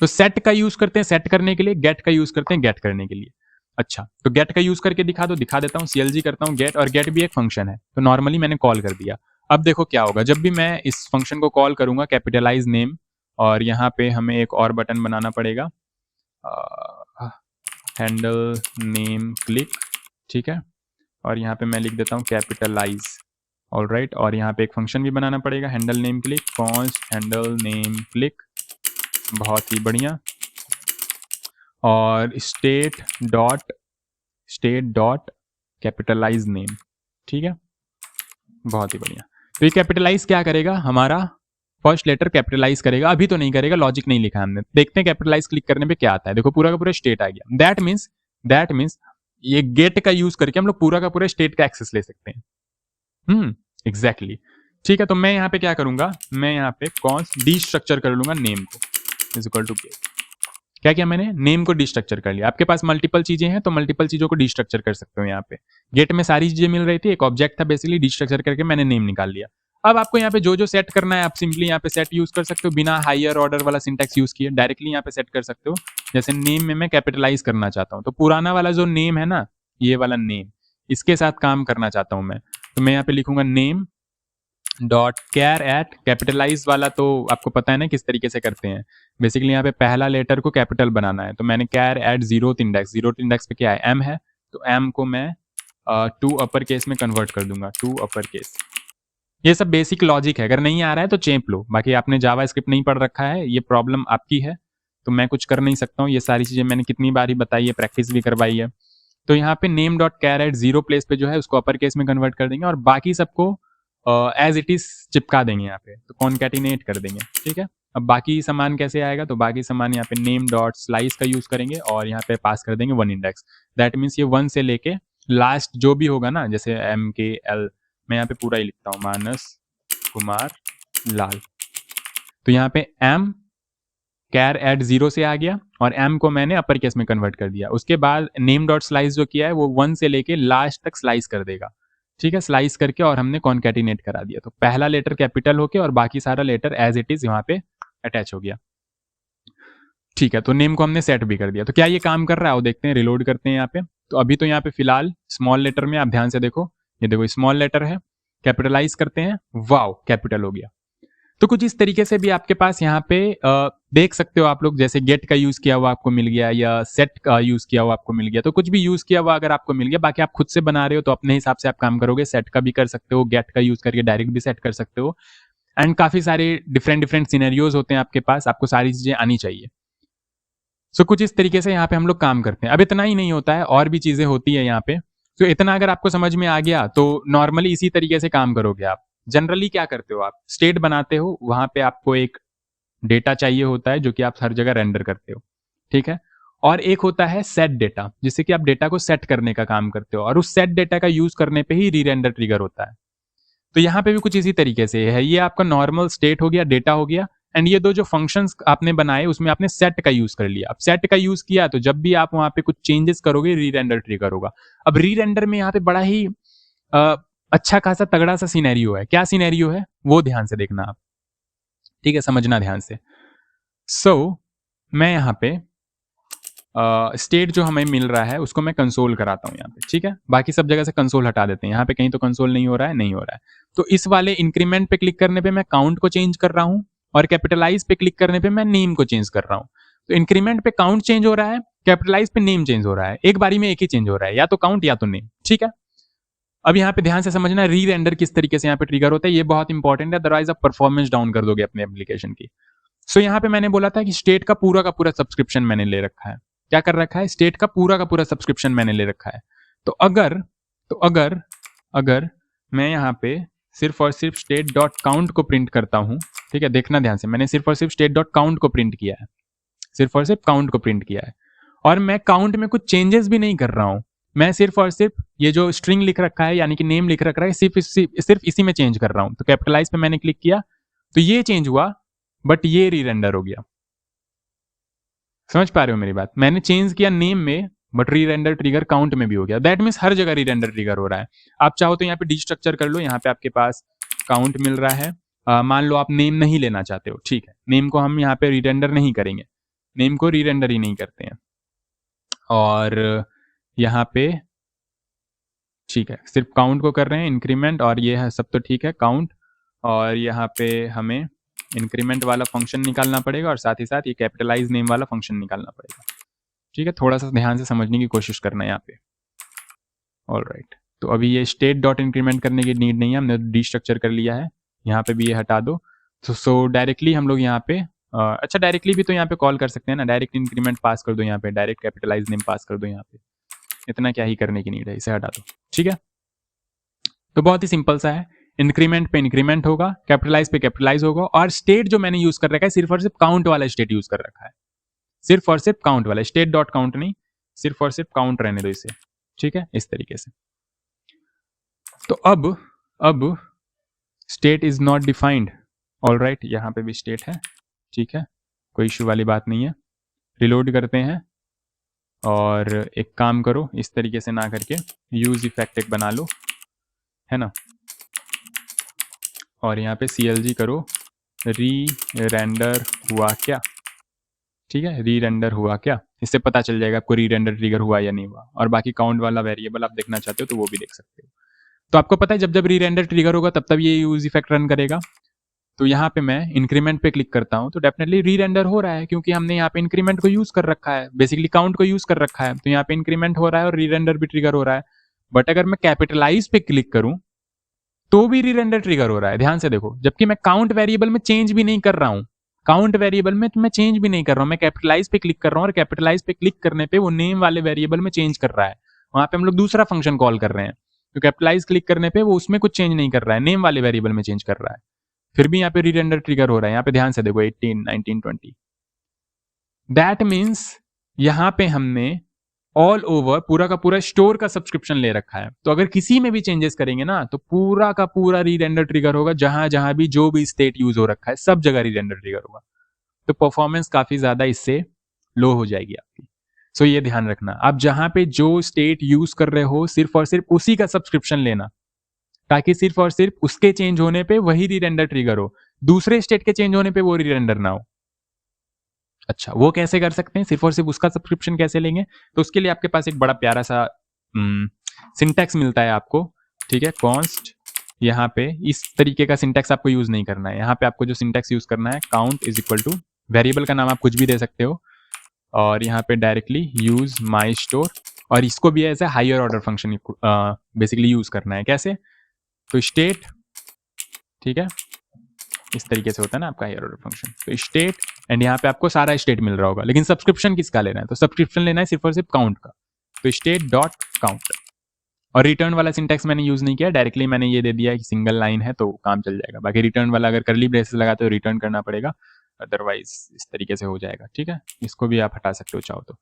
तो सेट का यूज करते हैं सेट करने के लिए, गेट का यूज करते हैं गेट करने के लिए। अच्छा, तो गेट का यूज करके दिखा देता हूँ, CLG करता हूँ गेट, और गेट भी एक फंक्शन है तो नॉर्मली मैंने कॉल कर दिया। अब देखो क्या होगा, जब भी मैं इस फंक्शन को कॉल करूंगा कैपिटलाइज नेम, और यहाँ पे हमें एक और बटन बनाना पड़ेगा हैंडल नेम क्लिक, ठीक है, और यहाँ पे मैं लिख देता हूँ कैपिटलाइज। ऑल राइट, और यहाँ पे एक फंक्शन भी बनाना पड़ेगा handle name click, const handle name click, बहुत ही बढ़िया, और स्टेट डॉट कैपिटलाइज नेम, ठीक है, बहुत ही बढ़िया। तो ये कैपिटलाइज क्या करेगा, हमारा फर्स्ट लेटर कैपिटलाइज करेगा। अभी तो नहीं करेगा, लॉजिक नहीं लिखा हमने, देखते हैं कैपिटलाइज क्लिक करने पे क्या आता है। देखो पूरा का पूरा स्टेट आ गया। दैट मीन्स ये गेट का यूज करके हम लोग पूरा का पूरा स्टेट का एक्सेस ले सकते हैं। एग्जैक्टली, ठीक है। तो मैं यहाँ पे क्या करूंगा, मैं यहाँ पे कॉन्स्ट डी स्ट्रक्चर कर लूंगा नेम को, इज इक्वल टू गेट। क्या किया मैंने, नेम को डिस्ट्रक्चर कर लिया। आपके पास मल्टीपल चीजें हैं तो मल्टीपल चीजों को डिस्ट्रक्चर कर सकते हो। यहाँ पे गेट में सारी चीजें मिल रही थी, एक ऑब्जेक्ट था बेसिकली, डिस्ट्रक्चर करके मैंने नेम निकाल लिया। अब आपको यहाँ पे जो जो सेट करना है आप सिंपली यहाँ पे सेट यूज कर सकते हो, बिना हायर ऑर्डर वाला सिंटैक्स यूज किए डायरेक्टली यहाँ पे सेट कर सकते हो। जैसे नेम में मैं कैपिटलाइज करना चाहता हूँ तो पुराना वाला जो नेम है ना, ये वाला नेम, इसके साथ काम करना चाहता हूँ मैं, तो मैं यहाँ पे लिखूंगा name dot char at, capitalise वाला तो आपको पता है ना किस तरीके से करते हैं, बेसिकली यहाँ पे पहला लेटर को कैपिटल बनाना है। तो मैंने कैर एट जीरोथ इंडेक्स पे क्या है, M है, तो M को मैं 2 अपर केस में कन्वर्ट कर दूंगा, 2 अपर केस। ये सब बेसिक लॉजिक है, अगर नहीं आ रहा है तो चेप लो, बाकी आपने जावा स्क्रिप्ट नहीं पढ़ रखा है, ये प्रॉब्लम आपकी है, तो मैं कुछ कर नहीं सकता हूँ। ये सारी चीजें मैंने कितनी बार ही बताई है, प्रैक्टिस भी करवाई है। तो यहाँ पे name dot char at 0 place पे जो है उसको अपर केस में कन्वर्ट कर देंगे और बाकी सबको एज इट इज चिपका देंगे यहाँ पे, तो कॉन्कैटिनेट कर देंगे, ठीक है। अब बाकी सामान कैसे आएगा, तो बाकी सामान यहाँ पे नेम डॉट स्लाइस का यूज करेंगे और यहाँ पे पास कर देंगे 1 इंडेक्स। दैट मीन्स ये 1 से लेके लास्ट जो भी होगा ना, जैसे MKL, मैं यहाँ पे पूरा ही लिखता हूँ, मानस कुमार लाल। तो यहाँ पे M कैर एट 0 से आ गया और M को मैंने अपर केस में कन्वर्ट कर दिया। उसके बाद नेम डॉट स्लाइस जो किया है वो 1 से लेके लास्ट तक स्लाइस कर देगा, ठीक है, स्लाइस करके, और हमने कॉन्कैटिनेट करा दिया। तो पहला लेटर कैपिटल होके और बाकी सारा लेटर एज इट इज यहाँ पे अटैच हो गया, ठीक है। तो नेम को हमने सेट भी कर दिया। तो क्या ये काम कर रहा है वो देखते हैं, रिलोड करते हैं यहाँ पे। तो अभी तो यहाँ पे फिलहाल स्मॉल लेटर में, आप ध्यान से देखो, ये देखो स्मॉल लेटर है, कैपिटलाइज करते हैं, वाओ कैपिटल हो गया। तो कुछ इस तरीके से भी आपके पास यहाँ पे देख सकते हो आप लोग, जैसे गेट का यूज किया हुआ आपको मिल गया या सेट का यूज किया हुआ आपको मिल गया, तो कुछ भी यूज किया हुआ अगर आपको मिल गया, बाकी आप खुद से बना रहे हो तो अपने हिसाब से आप काम करोगे, सेट का भी कर सकते हो, गेट का यूज करके डायरेक्ट भी सेट कर सकते हो, एंड काफी सारे डिफरेंट सिनेरियोज होते हैं आपके पास, आपको सारी चीजें आनी चाहिए। सो कुछ इस तरीके से यहाँ पे हम लोग काम करते हैं। अब इतना ही नहीं होता है, और भी चीजें होती है यहाँ पे। तो इतना अगर आपको समझ में आ गया तो नॉर्मली इसी तरीके से काम करोगे आप। जनरली क्या करते हो, आप स्टेट बनाते हो, वहां पे आपको एक डेटा चाहिए होता है जो कि आप हर जगह रेंडर करते हो, ठीक है, और एक होता है सेट डेटा, जिससे कि आप डेटा को सेट करने का काम करते हो, और उस सेट डेटा का यूज करने पे ही री रेंडर ट्रिगर होता है। तो यहाँ पे भी कुछ इसी तरीके से है, ये आपका नॉर्मल स्टेट हो गया, डेटा हो गया, एंड ये दो जो फंक्शंस आपने बनाए उसमें आपने सेट का यूज कर लिया। अब सेट का यूज किया तो जब भी आप वहां पे कुछ चेंजेस करोगे री रेंडर ट्रिगर होगा। अब री रेंडर में यहाँ पे बड़ा ही अच्छा खासा तगड़ा सा सिनेरियो है। क्या सिनेरियो है वो ध्यान से देखना आप, ठीक है, समझना ध्यान से। मैं यहाँ पे स्टेट जो हमें मिल रहा है उसको मैं कंसोल कराता हूँ यहाँ पे, ठीक है। बाकी सब जगह से कंसोल हटा देते हैं, यहाँ पे कहीं तो कंसोल नहीं हो रहा है, नहीं हो रहा है। तो इस वाले इंक्रीमेंट पे क्लिक करने पे मैं काउंट को चेंज कर रहा हूँ, और कैपिटलाइज पे क्लिक करने पे मैं नेम को चेंज कर रहा हूँ। तो इंक्रीमेंट पे काउंट चेंज हो रहा है, कैपिटलाइज पे नेम चेंज हो रहा है, एक बारी में एक ही चेंज हो रहा है, या तो काउंट या तो नेम, ठीक है। अब यहाँ पे ध्यान से समझना री रेंडर किस तरीके से यहाँ पे ट्रिगर होता है, ये बहुत इंपॉर्टेंट है, अदरवाइज आप परफॉर्मेंस डाउन कर दोगे अपने एप्लीकेशन की। यहाँ पे मैंने बोला था कि स्टेट का पूरा सब्सक्रिप्शन मैंने ले रखा है। क्या कर रखा है? स्टेट का पूरा सब्सक्रिप्शन मैंने ले रखा है। तो अगर मैं यहाँ पे सिर्फ और सिर्फ स्टेट डॉट काउंट को प्रिंट करता हूँ, ठीक है, देखना ध्यान से, मैंने सिर्फ और सिर्फ स्टेट डॉट काउंट को प्रिंट किया है, सिर्फ और सिर्फ काउंट को प्रिंट किया है, और मैं काउंट में कुछ चेंजेस भी नहीं कर रहा हूँ। मैं सिर्फ और सिर्फ ये जो स्ट्रिंग लिख रखा है यानी कि नेम लिख रखा है सिर्फ इसी में चेंज कर रहा हूँ। तो कैपिटलाइज पे मैंने क्लिक किया तो ये चेंज हुआ, बट ये री रेंडर हो गया। समझ पा रहे हो मेरी बात? मैंने चेंज किया नेम में, बट री रेंडर ट्रिगर काउंट में भी हो गया। दैट मीन्स हर जगह री रेंडर ट्रिगर हो रहा है। आप चाहो तो यहाँ पे डिस्ट्रक्चर कर लो, यहाँ पे आपके पास काउंट मिल रहा है, मान लो आप नेम नहीं लेना चाहते हो, ठीक है, नेम को हम यहाँ पे री रेंडर नहीं करेंगे, नेम को री रेंडर ही नहीं करते हैं, और यहाँ पे ठीक है सिर्फ काउंट को कर रहे हैं इंक्रीमेंट, और ये है सब तो ठीक है काउंट, और यहाँ पे हमें इंक्रीमेंट वाला फंक्शन निकालना पड़ेगा, और साथ ही साथ ये कैपिटलाइज नेम वाला फंक्शन निकालना पड़ेगा, ठीक है। थोड़ा सा ध्यान से समझने की कोशिश करना है यहाँ पे। ऑलराइट, तो अभी ये स्टेट डॉट इंक्रीमेंट करने की नीड नहीं है, हमने डिस्ट्रक्चर कर लिया है, यहाँ पे भी ये हटा दो। सो डायरेक्टली हम लोग यहाँ पे अच्छा डायरेक्टली भी तो यहाँ पे कॉल कर सकते हैं ना, डायरेक्ट इंक्रीमेंट पास कर दो यहाँ पे, डायरेक्ट कैपिटलाइज नेम पास कर दो यहाँ पे, इतना क्या ही करने की नीड है, इसे हटा दो, ठीक है। तो बहुत ही सिंपल सा है, इंक्रीमेंट पे इंक्रीमेंट होगा, कैपिटलाइज पे कैपिटलाइज होगा, और स्टेट जो मैंने यूज कर रखा है सिर्फ और सिर्फ काउंट वाला स्टेट यूज कर रखा है, सिर्फ और सिर्फ काउंट वाला, स्टेट डॉट काउंट नहीं, सिर्फ और सिर्फ काउंट रहने दो इसे, ठीक है, इस तरीके से। तो अब state is not defined, alright, यहां पे भी स्टेट है, ठीक है, कोई इश्यू वाली बात नहीं है। रिलोड करते हैं, और एक काम करो, इस तरीके से ना करके यूज इफेक्ट एक बना लो, है ना, और यहाँ पे CLG करो, री रेंडर हुआ क्या, ठीक है, री रेंडर हुआ क्या, इससे पता चल जाएगा आपको री रेंडर ट्रिगर हुआ या नहीं हुआ। और बाकी काउंट वाला वेरिएबल आप देखना चाहते हो तो वो भी देख सकते हो। तो आपको पता है जब जब री रेंडर ट्रिगर होगा तब तब ये यूज इफेक्ट रन करेगा। तो यहाँ पे मैं इंक्रीमेंट पे क्लिक करता हूँ तो डेफिनेटली री रेंडर हो रहा है, क्योंकि हमने यहाँ पे इंक्रीमेंट को यूज कर रखा है, बेसिकली काउंट को यूज कर रखा है, तो यहाँ पे इंक्रीमेंट हो रहा है और री रेंडर भी ट्रिगर हो रहा है। बट अगर मैं कैपिटलाइज पे क्लिक करूं तो भी री रेंडर ट्रिगर हो रहा है, ध्यान से देखो, जबकि मैं काउंट वेरिएबल में चेंज भी नहीं कर रहा हूं, काउंट वेरिएबल में मैं चेंज भी नहीं कर रहा हूं, मैं कैपिटलाइज पे क्लिक कर रहा हूं, और कैपिटलाइज पे क्लिक करने पे वो नेम वाले वेरिएबल में चेंज कर रहा है, वहां पे हम लोग दूसरा फंक्शन कॉल कर रहे हैं। तो कैपिटलाइज क्लिक करने पे वो उसमें कुछ चेंज नहीं कर रहा है, नेम वाले वेरिएबल में चेंज कर रहा है, फिर भी यहाँ पे री रेंडर ट्रिगर हो रहा है। यहाँ पे ध्यान से देखो 18, 19, 20, दैट मीन्स यहाँ पे हमने ऑल ओवर पूरा का पूरा स्टोर का सब्सक्रिप्शन ले रखा है। तो अगर किसी में भी चेंजेस करेंगे ना तो पूरा का पूरा री रेंडर ट्रिगर होगा, जहां जहां भी जो भी स्टेट यूज हो रखा है सब जगह री रेंडर ट्रिगर होगा। तो परफॉर्मेंस काफी ज्यादा इससे लो हो जाएगी आपकी। सो ये ध्यान रखना, आप जहां पे जो स्टेट यूज कर रहे हो सिर्फ और सिर्फ उसी का सब्सक्रिप्शन लेना, ताकि सिर्फ और सिर्फ उसके चेंज होने पे वही री रेंडर ट्रिगर हो, दूसरे स्टेट के चेंज होने पे वो री रेंडर ना हो। अच्छा, वो कैसे कर सकते हैं, सिर्फ और सिर्फ उसका सब्सक्रिप्शन कैसे लेंगे? तो उसके लिए आपके पास एक बड़ा प्यारा सा सिंटैक्स मिलता है आपको, ठीक है, कॉन्स्ट, यहाँ पे इस तरीके का सिंटैक्स आपको यूज नहीं करना है। यहाँ पे आपको जो सिंटैक्स यूज करना है, count is equal to, variable का नाम आप कुछ भी दे सकते हो, और यहाँ पे डायरेक्टली यूज माई स्टोर, और इसको भी as a higher order function basically use करना है। कैसे? तो स्टेट, ठीक है, इस तरीके से होता है ना आपका हायर ऑर्डर फंक्शन, तो स्टेट, एंड यहाँ पे आपको सारा स्टेट मिल रहा होगा, लेकिन सब्सक्रिप्शन किसका लेना है? तो सब्सक्रिप्शन लेना है सिर्फ और सिर्फ काउंट का, तो स्टेट डॉट काउंट। और रिटर्न वाला सिंटैक्स मैंने यूज नहीं किया, डायरेक्टली मैंने ये दे दिया कि सिंगल लाइन है तो काम चल जाएगा। बाकी रिटर्न वाला अगर करली ब्रेसेस लगाते हो रिटर्न करना पड़ेगा, अदरवाइज इस तरीके से हो जाएगा, ठीक है। इसको भी आप हटा सकते हो चाहो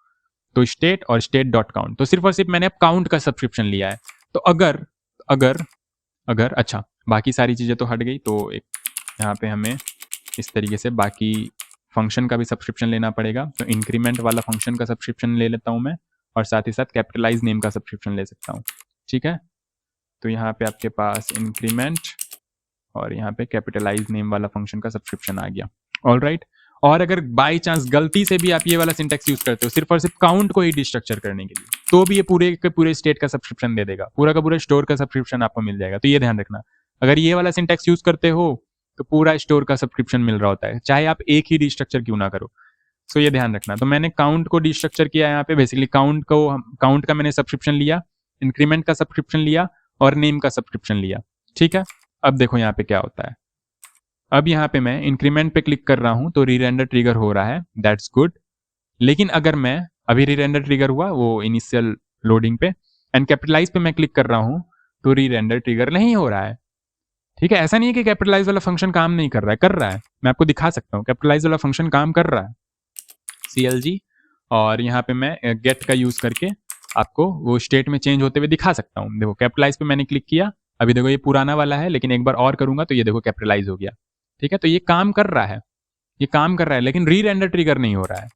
तो स्टेट और स्टेट डॉट काउंट। तो सिर्फ और सिर्फ मैंने अब काउंट का सब्सक्रिप्शन लिया है। तो अगर अगर अगर अच्छा, बाकी सारी चीजें तो हट गई, तो एक यहाँ पे हमें इस तरीके से बाकी फंक्शन का भी सब्सक्रिप्शन लेना पड़ेगा। तो इंक्रीमेंट वाला फंक्शन का सब्सक्रिप्शन ले लेता हूँ मैं, और साथ ही साथ कैपिटलाइज नेम का सब्सक्रिप्शन ले सकता हूँ, ठीक है। तो यहाँ पे आपके पास इंक्रीमेंट और यहाँ पे कैपिटलाइज नेम वाला फंक्शन का सब्सक्रिप्शन आ गया। All right. और अगर बाई चांस गलती से भी आप ये वाला सिंटेक्स यूज करते हो सिर्फ और सिर्फ काउंट को ही डिस्ट्रक्चर करने के लिए, तो भी ये पूरे के पूरे स्टेट का सब्सक्रिप्शन दे देगा, पूरा का पूरा स्टोर का सब्सक्रिप्शन आपको मिल जाएगा। तो ये ध्यान रखना, अगर ये वाला सिंटेक्स यूज करते हो तो पूरा स्टोर का सब्सक्रिप्शन मिल रहा होता है, चाहे आप एक ही डिस्ट्रक्चर क्यों ना करो। सो ये ध्यान रखना। तो मैंने काउंट को डिस्ट्रक्चर किया यहाँ पे, बेसिकली काउंट का मैंने सब्सक्रिप्शन लिया, इंक्रीमेंट का सब्सक्रिप्शन लिया और नेम का सब्सक्रिप्शन लिया। ठीक है, अब देखो यहाँ पे क्या होता है। अब यहाँ पे मैं इंक्रीमेंट पे क्लिक कर रहा हूं तो रीरेंडर ट्रिगर हो रहा है, दैट्स गुड। लेकिन अगर मैं अभी रीरेंडर ट्रिगर हुआ वो इनिशियल लोडिंग पे, एंड कैपिटलाइज पे मैं क्लिक कर रहा हूं तो रीरेंडर ट्रिगर नहीं हो रहा है। ठीक है, ऐसा नहीं है कि कैपिटलाइज वाला फंक्शन काम नहीं कर रहा है, कर रहा है। मैं आपको दिखा सकता हूँ, कैपिटलाइज वाला फंक्शन काम कर रहा है, CLG। और यहाँ पे मैं गेट का यूज करके आपको वो स्टेट में चेंज होते हुए दिखा सकता हूँ। देखो कैपिटलाइज पे मैंने क्लिक किया, अभी देखो ये पुराना वाला है, लेकिन एक बार और करूंगा तो ये देखो कैपिटलाइज हो गया। ठीक है, तो ये काम कर रहा है, ये काम कर रहा है, लेकिन री रेंडर ट्रिगर नहीं हो रहा है।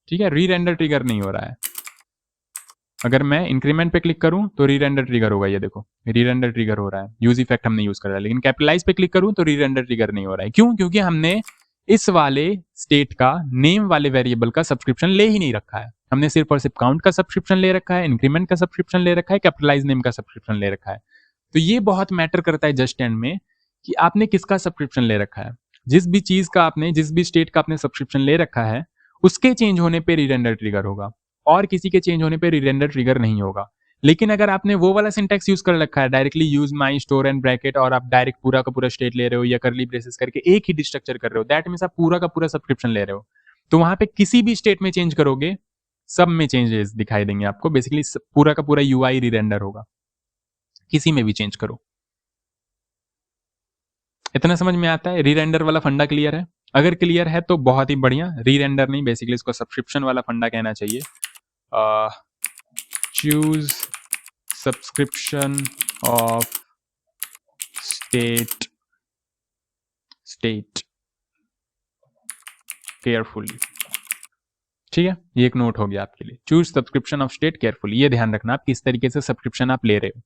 ठीक है, री रेंडर ट्रिगर नहीं हो रहा है। अगर मैं इंक्रीमेंट पे क्लिक करूं तो री रेंडर ट्रिगर होगा, ये देखो री रेंडर ट्रिगर हो रहा है, यूज इफेक्ट हमने यूज कर रहा है। लेकिन कैपिटलाइज पे क्लिक करूं तो री रेंडर ट्रिगर नहीं हो रहा है। क्यों? क्योंकि हमने इस वाले स्टेट का नेम वाले वेरिएबल का सब्सक्रिप्शन ले ही नहीं रखा है। हमने सिर्फ और सिर्फ काउंट का सब्सक्रिप्शन ले रखा है, इंक्रीमेंट का सब्सक्रिप्शन ले रखा है, कैपिटलाइज नेम का सब्सक्रिप्शन ले रखा है। तो ये बहुत मैटर करता है जस्ट एंड में कि आपने किसका सब्सक्रिप्शन ले रखा है। जिस भी चीज का आपने, जिस भी स्टेट का आपने सब्सक्रिप्शन ले रखा है, उसके चेंज होने पे रीरेंडर ट्रिगर होगा और किसी के चेंज होने पे रीरेंडर ट्रिगर नहीं होगा। लेकिन अगर आपने वो वाला सिंटेक्स यूज कर रखा है, directly use my store and bracket, और आप डायरेक्ट पूरा का पूरा स्टेट ले रहे हो या करली ब्रेसेस करके एक ही डिस्ट्रक्चर कर रहे हो, दैट मींस आप पूरा का पूरा सब्सक्रिप्शन ले रहे हो, तो वहां पे किसी भी स्टेट में चेंज करोगे सब में चेंजेस दिखाई देंगे आपको। बेसिकली पूरा का पूरा UI रीरेंडर होगा, किसी में भी चेंज करो। इतना समझ में आता है? रीरेंडर वाला फंडा क्लियर है? अगर क्लियर है तो बहुत ही बढ़िया। रीरेंडर नहीं, बेसिकली इसको सब्सक्रिप्शन वाला फंडा कहना चाहिए। Choose subscription of state carefully. ठीक है, ये एक नोट हो गया आपके लिए, choose subscription of state carefully. ये ध्यान रखना आप किस तरीके से सब्सक्रिप्शन आप ले रहे हो।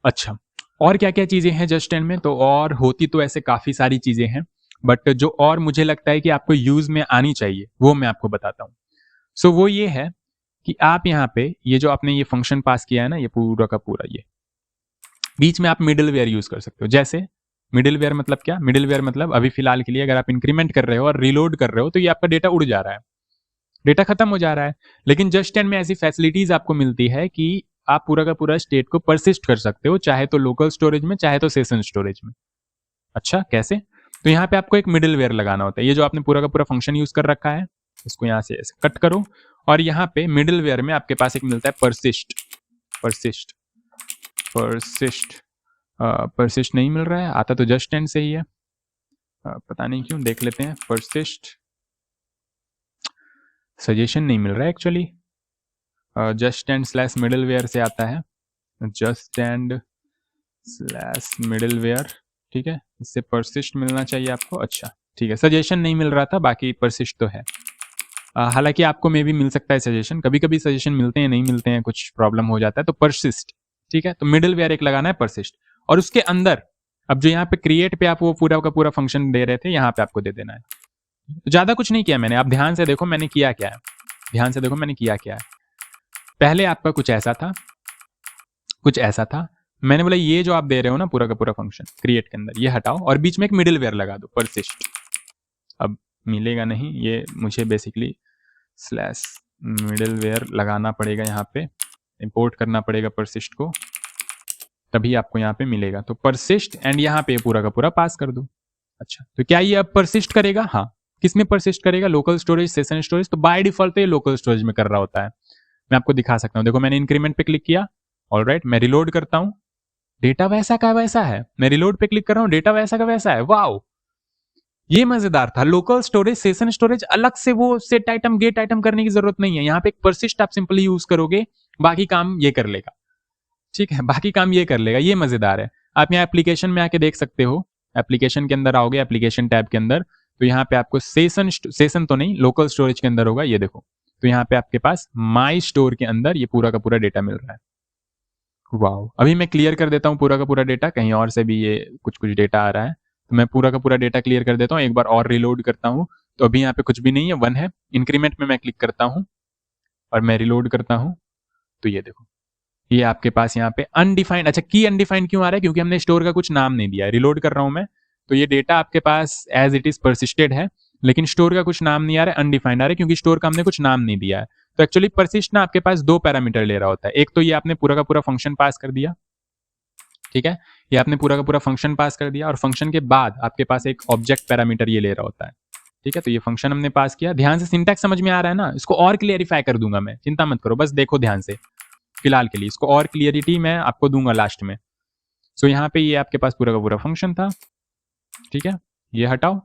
अच्छा, और क्या क्या चीजें हैं जस्ट एंड में? तो और होती तो ऐसे काफी सारी चीजें हैं, बट जो और मुझे लगता है कि आपको यूज में आनी चाहिए वो मैं आपको बताता हूं। सो वो ये है कि आप यहाँ पे ये जो आपने ये फंक्शन पास किया है ना, ये पूरा का पूरा, ये बीच में आप मिडिल वेयर यूज कर सकते हो। जैसे मिडिल वेयर मतलब क्या? मिडिल वेयर मतलब अभी फिलहाल के लिए अगर आप इंक्रीमेंट कर रहे हो और रिलोड कर रहे हो तो ये आपका डेटा उड़ जा रहा है, डेटा खत्म हो जा रहा है। लेकिन जस्ट एंड में ऐसी फैसिलिटीज आपको मिलती है कि आप पूरा का पूरा स्टेट को परसिस्ट कर सकते हो, चाहे तो लोकल स्टोरेज में चाहे तो सेशन स्टोरेज में। अच्छा, कैसे? तो यहाँ पे आपको एक मिडिल वेयर लगाना होता है। ये जो आपने पूरा का पूरा फंक्शन यूज कर रखा है, इसको यहाँ से ऐसे कट करो, और यहाँ पे मिडिल वेयर में आपके पास एक मिलता है परसिस्ट। परसिस्ट नहीं मिल रहा है, आता तो जस्ट एंड से ही है, पता नहीं क्यों, देख लेते हैं। परसिस्ट सजेशन नहीं मिल रहा है actually, just and slash middleware से आता है, just and slash middleware. ठीक है, इससे परसिस्ट मिलना चाहिए आपको। अच्छा ठीक है, सजेशन नहीं मिल रहा था, बाकी परसिस्ट तो है। हालांकि आपको मे भी मिल सकता है सजेशन, कभी कभी सजेशन मिलते हैं, नहीं मिलते हैं, कुछ प्रॉब्लम हो जाता है, तो परसिस्ट। ठीक है, तो मिडिल वेयर एक लगाना है, परसिस्ट, और उसके अंदर अब जो यहाँ पे क्रिएट पे आप वो पूरा का पूरा फंक्शन दे रहे थे, यहाँ पे आपको दे देना है। तो ज्यादा कुछ नहीं किया मैंने, आप ध्यान से देखो मैंने किया क्या है, ध्यान से देखो मैंने किया क्या है। पहले आपका कुछ ऐसा था, कुछ ऐसा था, मैंने बोला ये जो आप दे रहे हो ना पूरा का पूरा फंक्शन क्रिएट के अंदर, ये हटाओ और बीच में एक मिडिल वेयर लगा दो, परसिस्ट। अब मिलेगा नहीं, ये मुझे बेसिकली स्लैश मिडिल वेयर लगाना पड़ेगा, यहाँ पे इंपोर्ट करना पड़ेगा परसिस्ट को, तभी आपको यहाँ पे मिलेगा। तो परसिस्ट एंड यहाँ पे पूरा का पूरा पास कर दो। अच्छा, तो क्या ये अब परसिस्ट करेगा? हाँ, किसमें परसिस्ट करेगा? Local storage, session storage. तो बाय डिफॉल्ट ये लोकल स्टोरेज में कर रहा होता है। मैं आपको दिखा सकता हूँ, देखो मैंने इंक्रीमेंट पे क्लिक किया, ऑलराइट, मैं रिलोड करता हूँ, डेटा वैसा का वैसा है। मैं रिलोड पे क्लिक कर रहा हूँ, डेटा वैसा का वैसा है। वाओ, ये मजेदार था। लोकल स्टोरेज, सेशन स्टोरेज अलग से वो सेट आइटम गेट आइटम करने की जरूरत नहीं है। यहाँ पे एक परसिस्ट आप सिंपली यूज करोगे, बाकी काम ये कर लेगा। ठीक है, बाकी काम ये कर लेगा, ये मजेदार है। आप यहाँ एप्लीकेशन में आके देख सकते हो, एप्लीकेशन के अंदर आओगे, एप्लीकेशन टैब के अंदर, तो यहाँ पे आपको सेशन तो नहीं, लोकल स्टोरेज के अंदर होगा, ये देखो। तो यहाँ पे आपके पास माई स्टोर के अंदर ये पूरा का पूरा डेटा मिल रहा है। वाओ, अभी मैं क्लियर कर देता हूँ पूरा का पूरा डेटा, कहीं और से भी ये कुछ कुछ डेटा आ रहा है, तो मैं पूरा का पूरा डेटा क्लियर कर देता हूँ, एक बार और रिलोड करता हूँ। तो अभी यहाँ पे कुछ भी नहीं है, 1 है। इंक्रीमेंट में मैं क्लिक करता हूँ और मैं रिलोड करता हूँ, तो ये देखो, ये आपके पास यहाँ पे अनडिफाइंड, अच्छा की अनडिफाइंड क्यों आ रहा है, क्योंकि हमने स्टोर का कुछ नाम नहीं दिया है। रिलोड कर रहा हूँ मैं, तो ये डेटा आपके पास एज इट इज परसिस्टेड है, लेकिन स्टोर का कुछ नाम नहीं आ रहा है, अनडिफाइंड आ रहा है, क्योंकि स्टोर का हमने कुछ नाम नहीं दिया है। तो एक्चुअली परसिस्ट ना आपके पास 2 पैरामीटर ले रहा होता है, एक तो ये आपने पूरा का पूरा फंक्शन पास कर दिया, ठीक है, ये आपने पूरा का पूरा फंक्शन पास कर दिया, और फंक्शन के बाद आपके पास एक ऑब्जेक्ट पैरामीटर ये ले रहा होता है, ठीक है। तो ये फंक्शन हमने पास किया, ध्यान से सिंटैक्स समझ में आ रहा है ना, इसको और क्लियरिफाई कर दूंगा मैं, चिंता मत करो, बस देखो ध्यान से, फिलहाल के लिए इसको और क्लियरिटी मैं आपको दूंगा लास्ट में। सो यहाँ पे ये आपके पास पूरा का पूरा फंक्शन था, ठीक है, ये हटाओ,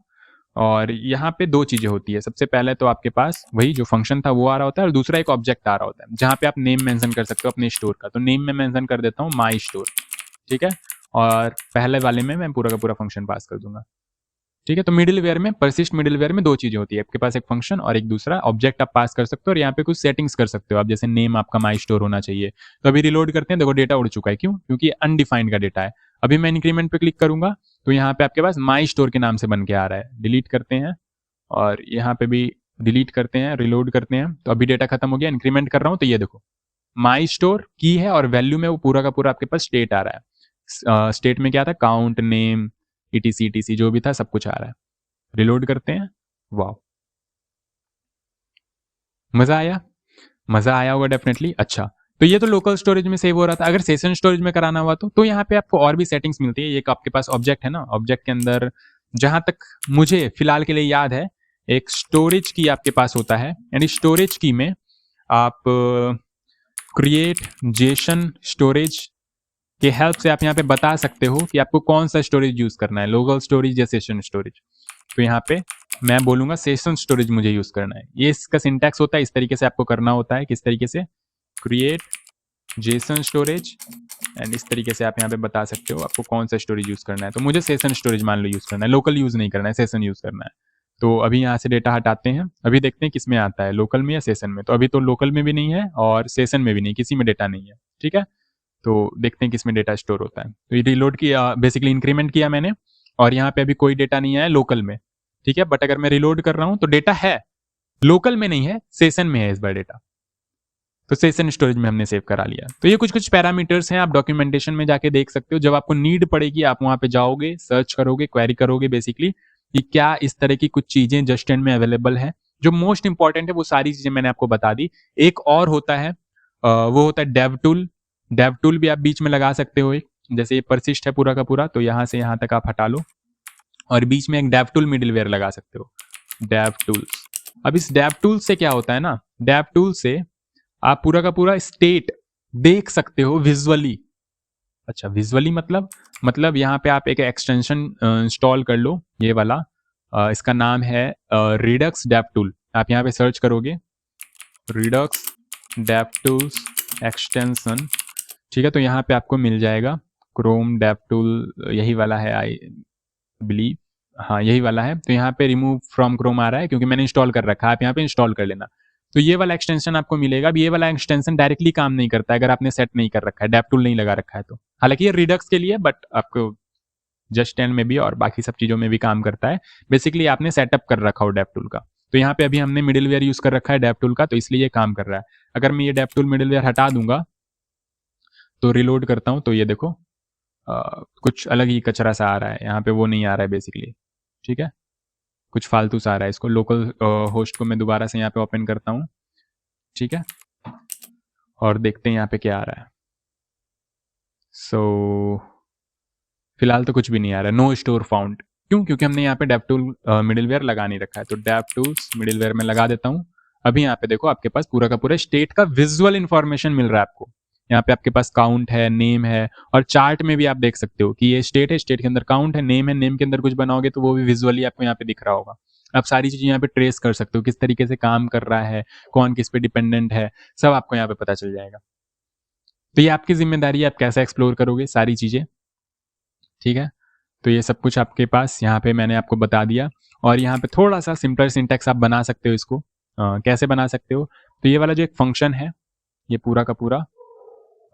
और यहाँ पे 2 चीजें होती है। सबसे पहले तो आपके पास वही जो फंक्शन था वो आ रहा होता है, और दूसरा एक ऑब्जेक्ट आ रहा होता है जहाँ पे आप नेम मेंशन कर सकते हो अपने स्टोर का। तो नेम में मेंशन कर देता हूँ माई स्टोर, ठीक है, और पहले वाले में मैं पूरा का पूरा फंक्शन पास कर दूंगा, ठीक है। तो मिडिलवेयर में, परसिस्ट मिडिलवेयर में 2 चीजें होती है, आपके पास एक फंक्शन और एक दूसरा ऑब्जेक्ट आप पास कर सकते हो, और यहाँ पे कुछ सेटिंग्स कर सकते हो आप, जैसे नेम आपका माई स्टोर होना चाहिए। तो अभी रिलोड करते हैं, देखो डेटा उड़ चुका है, क्यों, क्योंकि अनडिफाइंड का डेटा है। अभी मैं इंक्रीमेंट पे क्लिक करूंगा, तो यहाँ पे आपके पास माई स्टोर के नाम से बन के आ रहा है। डिलीट करते हैं, और यहाँ पे भी डिलीट करते हैं, रिलोड करते हैं, तो अभी डेटा खत्म हो गया। इंक्रीमेंट कर रहा हूँ, तो ये देखो माई स्टोर की है, और वैल्यू में वो पूरा का पूरा आपके पास स्टेट आ रहा है। स्टेट में क्या था, काउंट, नेम, ईटीसी जो भी था सब कुछ आ रहा है। रिलोड करते हैं, वाह, मजा आया, मजा आया होगा डेफिनेटली। अच्छा, तो ये तो लोकल स्टोरेज में सेव हो रहा था। अगर सेशन स्टोरेज में कराना हुआ तो यहाँ पे आपको और भी सेटिंग्स मिलती है। एक आपके पास ऑब्जेक्ट है ना, ऑब्जेक्ट के अंदर जहां तक मुझे फिलहाल के लिए याद है, एक स्टोरेज की आपके पास होता है, यानी स्टोरेज की में आप क्रिएट जेसन स्टोरेज के हेल्प से आप यहाँ पे बता सकते हो कि आपको कौन सा स्टोरेज यूज करना है, लोकल स्टोरेज या सेशन स्टोरेज। तो यहाँ पे मैं बोलूंगा सेशन स्टोरेज मुझे यूज करना है। ये इसका सिंटैक्स होता है, इस तरीके से आपको करना होता है। किस तरीके से, क्रिएट जेसन स्टोरेज, एंड इस तरीके से आप यहाँ पे बता सकते हो आपको कौन सा स्टोरेज यूज करना है। तो मुझे सेशन स्टोरेज मान लो यूज करना है, लोकल यूज नहीं करना है, सेशन यूज करना है। तो अभी यहाँ से डेटा हटाते हैं, अभी देखते हैं किस में आता है, लोकल में या सेशन में। तो अभी तो लोकल में भी नहीं है और सेशन में भी नहीं, किसी में डेटा नहीं है, ठीक है। तो देखते हैं किसमें डेटा स्टोर होता है। तो ये रिलोड किया, बेसिकली इंक्रीमेंट किया मैंने, और यहाँ पे अभी कोई डेटा नहीं आया लोकल में, ठीक है। बट अगर मैं रिलोड कर रहा हूँ तो डेटा है, लोकल में नहीं है, सेशन में है इस बार डेटा। तो सेशन स्टोरेज में हमने सेव करा लिया। तो ये कुछ कुछ पैरामीटर्स हैं, आप डॉक्यूमेंटेशन में जाके देख सकते हो। जब आपको नीड पड़ेगी आप वहां पे जाओगे, सर्च करोगे, क्वेरी करोगे बेसिकली कि क्या इस तरह की कुछ चीजें जस्ट एंड में अवेलेबल है। जो मोस्ट इंपॉर्टेंट है वो सारी चीजें मैंने आपको बता दी। एक और होता है, वो होता है डेव टूल। डेव टूल भी आप बीच में लगा सकते हो एक, जैसे ये परसिस्ट है पूरा का पूरा, तो यहाँ से यहाँ तक आप हटा लो, और बीच में एक डेव टूल मिडिलवेयर लगा सकते हो, डेव टूल्स। अब इस डेव टूल से क्या होता है ना, डेव टूल से आप पूरा का पूरा स्टेट देख सकते हो विजुअली। अच्छा, विजुअली मतलब यहाँ पे आप एक एक्सटेंशन इंस्टॉल कर लो, ये वाला, इसका नाम है रिडक्स डेव टूल। आप यहाँ पे सर्च करोगे रिडक्स डेव टूल्स एक्सटेंशन, ठीक है। तो यहाँ पे आपको मिल जाएगा क्रोम डेव टूल, यही वाला है आई बिलीव, हाँ यही वाला है। तो यहाँ पे रिमूव फ्रॉम क्रोम आ रहा है क्योंकि मैंने इंस्टॉल कर रखा है, आप यहाँ पे इंस्टॉल कर लेना। तो ये वाला एक्सटेंशन आपको मिलेगा। अब ये वाला एक्सटेंशन डायरेक्टली काम नहीं करता है अगर आपने सेट नहीं कर रखा है, डेव टूल नहीं लगा रखा है तो। हालांकि ये रिडक्स के लिए, बट आपको जस्ट एंड में भी और बाकी सब चीजों में भी काम करता है। बेसिकली आपने सेटअप कर रखा हो डेव टूल का। तो यहाँ पे अभी हमने मिडिलवेयर यूज कर रखा है डेव टूल का, तो इसलिए ये काम कर रहा है। अगर मैं ये डेव टूल मिडिलवेयर हटा दूंगा तो रिलोड करता हूँ, तो ये देखो कुछ अलग ही कचरा सा आ रहा है यहाँ पे, वो नहीं आ रहा है बेसिकली, ठीक है, कुछ फालतू सा आ रहा है। इसको लोकल होस्ट को मैं दोबारा से यहाँ पे ओपन करता हूँ, ठीक है, और देखते हैं यहाँ पे क्या आ रहा है। सो फिलहाल तो कुछ भी नहीं आ रहा है, नो स्टोर फाउंड। क्यों, क्योंकि हमने यहाँ पे डेव टूल मिडिलवेयर लगा नहीं रखा है। तो डेव टूल्स मिडिलवेयर में लगा देता हूँ। अभी यहाँ पे देखो आपके पास पूरा का पूरा स्टेट का विजुअल इंफॉर्मेशन मिल रहा है आपको। यहाँ पे आपके पास काउंट है, नेम है, और चार्ट में भी आप देख सकते हो कि ये स्टेट है, स्टेट के अंदर काउंट है, नेम के अंदर कुछ बनाओगे तो वो भी विजुअली आपको यहाँ पे दिख रहा होगा। आप सारी चीजें यहाँ पे ट्रेस कर सकते हो, किस तरीके से काम कर रहा है, कौन किस पे डिपेंडेंट है, सब आपको यहाँ पे पता चल जाएगा। तो ये आपकी जिम्मेदारी है, आप कैसे एक्सप्लोर करोगे सारी चीजें, ठीक है। तो ये सब कुछ आपके पास यहाँ पे मैंने आपको बता दिया। और यहाँ पे थोड़ा सा सिंपलर सिंटैक्स आप बना सकते हो इसको। कैसे बना सकते हो, तो ये वाला जो एक फंक्शन है, ये पूरा का पूरा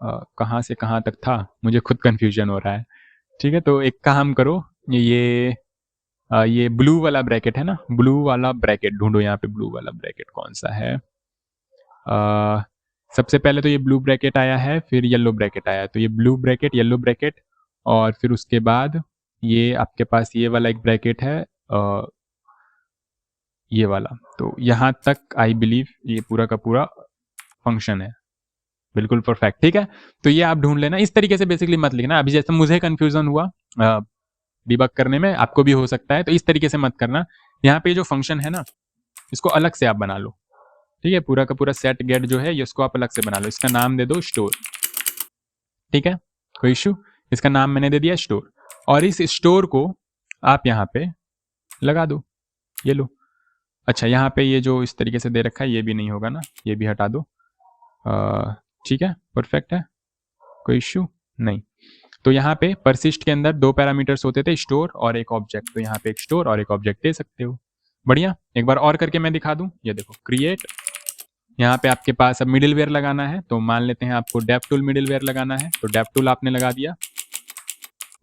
कहाँ से कहाँ तक था, मुझे खुद कंफ्यूजन हो रहा है। ठीक है, तो एक काम करो, ये ब्लू वाला ब्रैकेट है ना, ब्लू वाला ब्रैकेट ढूंढो यहाँ पे। ब्लू वाला ब्रैकेट कौन सा है? सबसे पहले तो ये ब्लू ब्रैकेट आया है, फिर येलो ब्रैकेट आया है। तो ये ब्लू ब्रैकेट, येलो ब्रैकेट, और फिर उसके बाद ये आपके पास ये वाला एक ब्रैकेट है, ये वाला। तो यहाँ तक आई बिलीव ये पूरा का पूरा फंक्शन है, बिल्कुल परफेक्ट। ठीक है, तो ये आप ढूंढ लेना। इस तरीके से बेसिकली मत लिखना। अभी जैसे मुझे कंफ्यूजन हुआ डिबग करने में, आपको भी हो सकता है, तो इस तरीके से मत करना। यहाँ पे जो फंक्शन है ना, इसको अलग से आप बना लो। ठीक है, पूरा का पूरा सेट गेट जो है, इसको आप अलग से बना लो। इसका नाम दे दो स्टोर। ठीक है, कोई इशू? इसका नाम मैंने दे दिया स्टोर, और इस स्टोर को आप यहाँ पे लगा दो। ये लो। अच्छा, यहाँ पे ये जो इस तरीके से दे रखा है, ये भी नहीं होगा ना, ये भी हटा दो। ठीक है, परफेक्ट है, कोई इश्यू नहीं। तो यहाँ पे परसिस्ट के अंदर दो पैरामीटर्स होते थे, स्टोर और एक ऑब्जेक्ट। तो यहाँ पे एक स्टोर और एक ऑब्जेक्ट दे सकते हो। बढ़िया, एक बार और करके मैं दिखा दूं। ये देखो, क्रिएट, यहाँ पे आपके पास अब मिडिलवेयर लगाना है। तो मान लेते हैं आपको डेव टूल मिडिलवेयर लगाना है, तो डेव टूल आपने लगा दिया,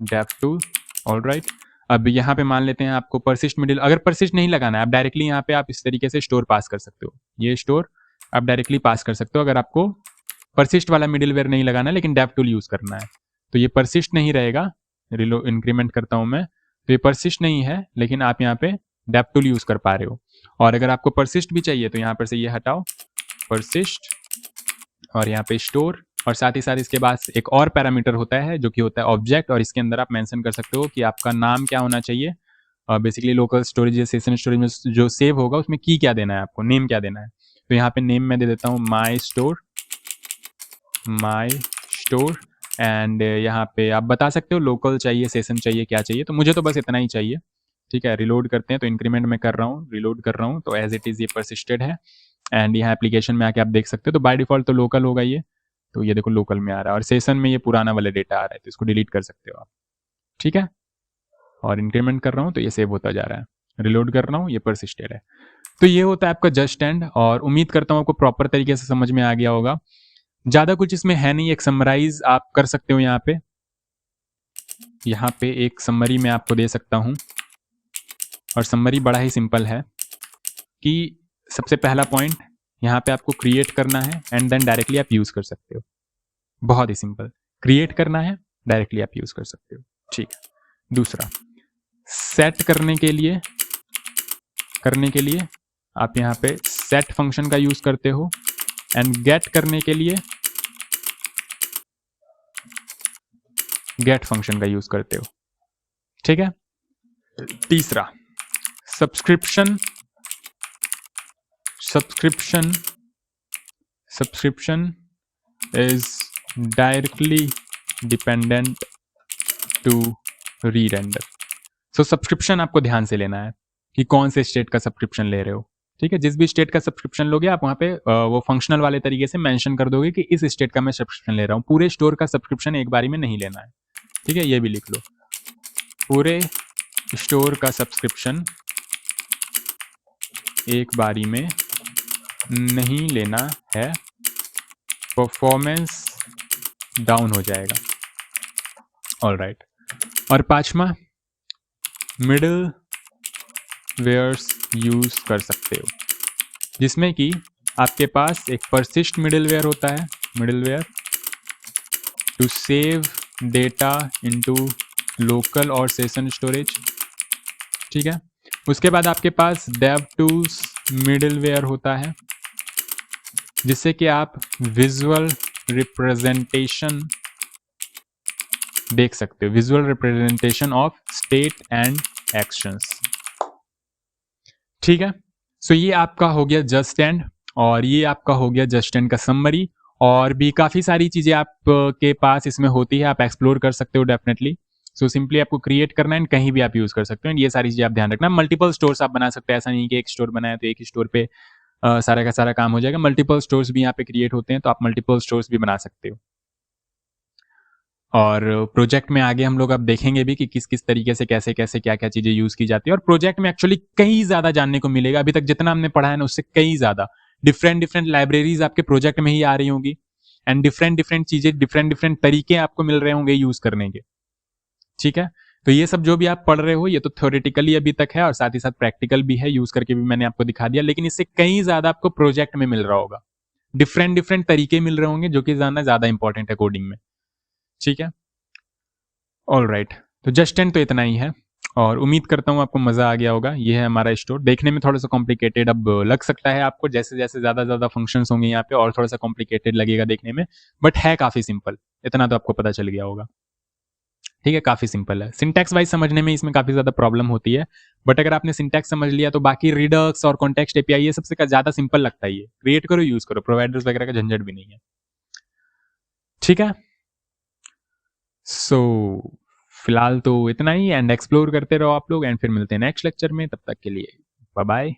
डेव टूल, ऑलराइट। अब यहाँ पे मान लेते हैं आपको परसिस्ट मिडिल, अगर परसिस्ट नहीं लगाना है, आप डायरेक्टली यहाँ पे आप इस तरीके से स्टोर पास कर सकते हो। ये स्टोर आप डायरेक्टली पास कर सकते हो अगर आपको परसिस्ट वाला मिडिलवेयर नहीं लगाना है, लेकिन डेव टूल यूज करना है। तो ये परसिस्ट नहीं रहेगा, इंक्रीमेंट करता हूं मैं, तो ये परसिस्ट नहीं है, लेकिन आप यहाँ पे डेव टूल यूज कर पा रहे हो। और अगर आपको परसिस्ट भी चाहिए तो यहाँ पर से ये हटाओ, परसिस्ट, और यहाँ पे स्टोर, और साथ ही साथ इसके बाद एक और पैरामीटर होता है जो कि होता है ऑब्जेक्ट, और इसके अंदर आप मेंशन कर सकते हो कि आपका नाम क्या होना चाहिए। बेसिकली लोकल स्टोरेज या सेशन स्टोरेज में जो सेव होगा उसमें की क्या देना है, आपको नेम क्या देना है। तो यहाँ पे नेम मैं दे देता हूँ माई स्टोर, एंड यहाँ पे आप बता सकते हो लोकल चाहिए, सेशन चाहिए, क्या चाहिए। तो मुझे तो बस इतना ही चाहिए। ठीक है, रिलोड करते हैं, तो इंक्रीमेंट में कर रहा हूँ, रिलोड कर रहा हूँ, तो एज इट इज ये परसिस्टेड है। एंड यहाँ एप्लीकेशन में आके आप देख सकते हो, तो बाय डिफॉल्ट तो लोकल होगा ये, तो ये देखो लोकल में आ रहा है, और सेशन में ये पुराना वाला डेटा आ रहा है, तो इसको डिलीट कर सकते हो आप। ठीक है, और इंक्रीमेंट कर रहा हूँ तो ये सेव होता जा रहा है, रिलोड कर रहा हूँ, ये परसिस्टेड है। तो ये होता है आपका जस्ट एंड, और उम्मीद करता हूँ आपको प्रॉपर तरीके से समझ में आ गया होगा। ज्यादा कुछ इसमें है नहीं, एक समराइज आप कर सकते हो। यहाँ पे एक समरी मैं आपको दे सकता हूं, और समरी बड़ा ही सिंपल है कि सबसे पहला पॉइंट यहाँ पे आपको क्रिएट करना है, एंड देन डायरेक्टली आप यूज कर सकते हो। बहुत ही सिंपल, क्रिएट करना है, डायरेक्टली आप यूज कर सकते हो। ठीक है, दूसरा सेट करने के लिए आप यहाँ पे सेट फंक्शन का यूज करते हो, एंड गेट करने के लिए गेट फंक्शन का यूज करते हो। ठीक है, तीसरा subscription is directly dependent to re-render. So subscription आपको ध्यान से लेना है कि कौन से स्टेट का सब्सक्रिप्शन ले रहे हो। ठीक है, जिस भी स्टेट का सब्सक्रिप्शन लोगे आप वहाँ पे वो फंक्शनल वाले तरीके से मेंशन कर दोगे कि इस स्टेट का मैं सब्सक्रिप्शन ले रहा हूँ। पूरे स्टोर का सब्सक्रिप्शन एक बारी में नहीं लेना है। ठीक है, ये भी लिख लो, पूरे स्टोर का सब्सक्रिप्शन एक बारी में नहीं लेना है, परफॉर्मेंस डाउन हो जाएगा। ऑलराइट, और पांचवा मिडिल वेयर्स यूज कर सकते हो, जिसमें कि आपके पास एक परसिस्ट मिडिलवेयर होता है, middleware to save data into local और सेशन स्टोरेज। ठीक है, उसके बाद आपके पास डेव टूल्स मिडिलवेयर होता है, जिससे कि आप विजुअल रिप्रेजेंटेशन देख सकते हो, visual representation of state and actions. ठीक है, सो ये आपका हो गया जस्ट एंड, और ये आपका हो गया जस्ट एंड का समरी। और भी काफी सारी चीजें आपके पास इसमें होती है, आप एक्सप्लोर कर सकते हो डेफिनेटली। सो सिंपली आपको क्रिएट करना है, कहीं भी आप यूज कर सकते हो। ये सारी चीजें आप ध्यान रखना। मल्टीपल स्टोर्स आप बना सकते हैं, ऐसा नहीं कि एक स्टोर बनाया तो एक ही स्टोर पे सारा का सारा काम हो जाएगा। मल्टीपल स्टोर्स भी यहाँ पे क्रिएट होते हैं, तो आप मल्टीपल स्टोर्स भी बना सकते हो। और प्रोजेक्ट में आगे हम लोग अब देखेंगे भी कि किस किस तरीके से कैसे कैसे क्या क्या चीजें यूज की जाती है। और प्रोजेक्ट में एक्चुअली कई ज्यादा जानने को मिलेगा। अभी तक जितना हमने पढ़ा है ना, उससे कई ज्यादा डिफरेंट लाइब्रेरीज आपके प्रोजेक्ट में ही आ रही होंगी। एंड डिफरेंट डिफरेंट चीजें, डिफरेंट डिफरेंट तरीके आपको मिल रहे होंगे यूज करने के। ठीक है, तो ये सब जो भी आप पढ़ रहे हो ये तो थ्योरेटिकली अभी तक है और साथ ही साथ प्रैक्टिकल भी है, यूज करके भी मैंने आपको दिखा दिया, लेकिन इससे कहीं ज्यादा आपको प्रोजेक्ट में मिल रहा होगा, डिफरेंट डिफरेंट तरीके मिल रहे होंगे जो कि ज्यादा इंपॉर्टेंट है कोडिंग में। ठीक है, ऑल राइट, तो जस्ट 10 तो इतना ही है और उम्मीद करता हूँ आपको मजा आ गया होगा। ये है हमारा स्टोर, देखने में थोड़ा सा कॉम्प्लिकेटेड अब लग सकता है आपको, जैसे जैसे ज्यादा फंक्शंस होंगे यहाँ पे और थोड़ा सा कॉम्प्लिकेटेड लगेगा देखने में, बट है काफी सिंपल, इतना तो आपको पता चल गया होगा। ठीक है, काफी सिंपल है, सिंटैक्स वाइज समझने में इसमें काफी ज्यादा प्रॉब्लम होती है, बट अगर आपने सिंटैक्स समझ लिया तो बाकी रिडक्स और कॉन्टेक्स्ट एपीआई ये सबसे ज्यादा सिंपल लगता है। ये क्रिएट करो, यूज करो, प्रोवाइडर्स वगैरह का झंझट भी नहीं है। ठीक है, सो फिलहाल तो इतना ही, एंड एक्सप्लोर करते रहो आप लोग, एंड फिर मिलते हैं नेक्स्ट लेक्चर में, तब तक के लिए बाय बाय।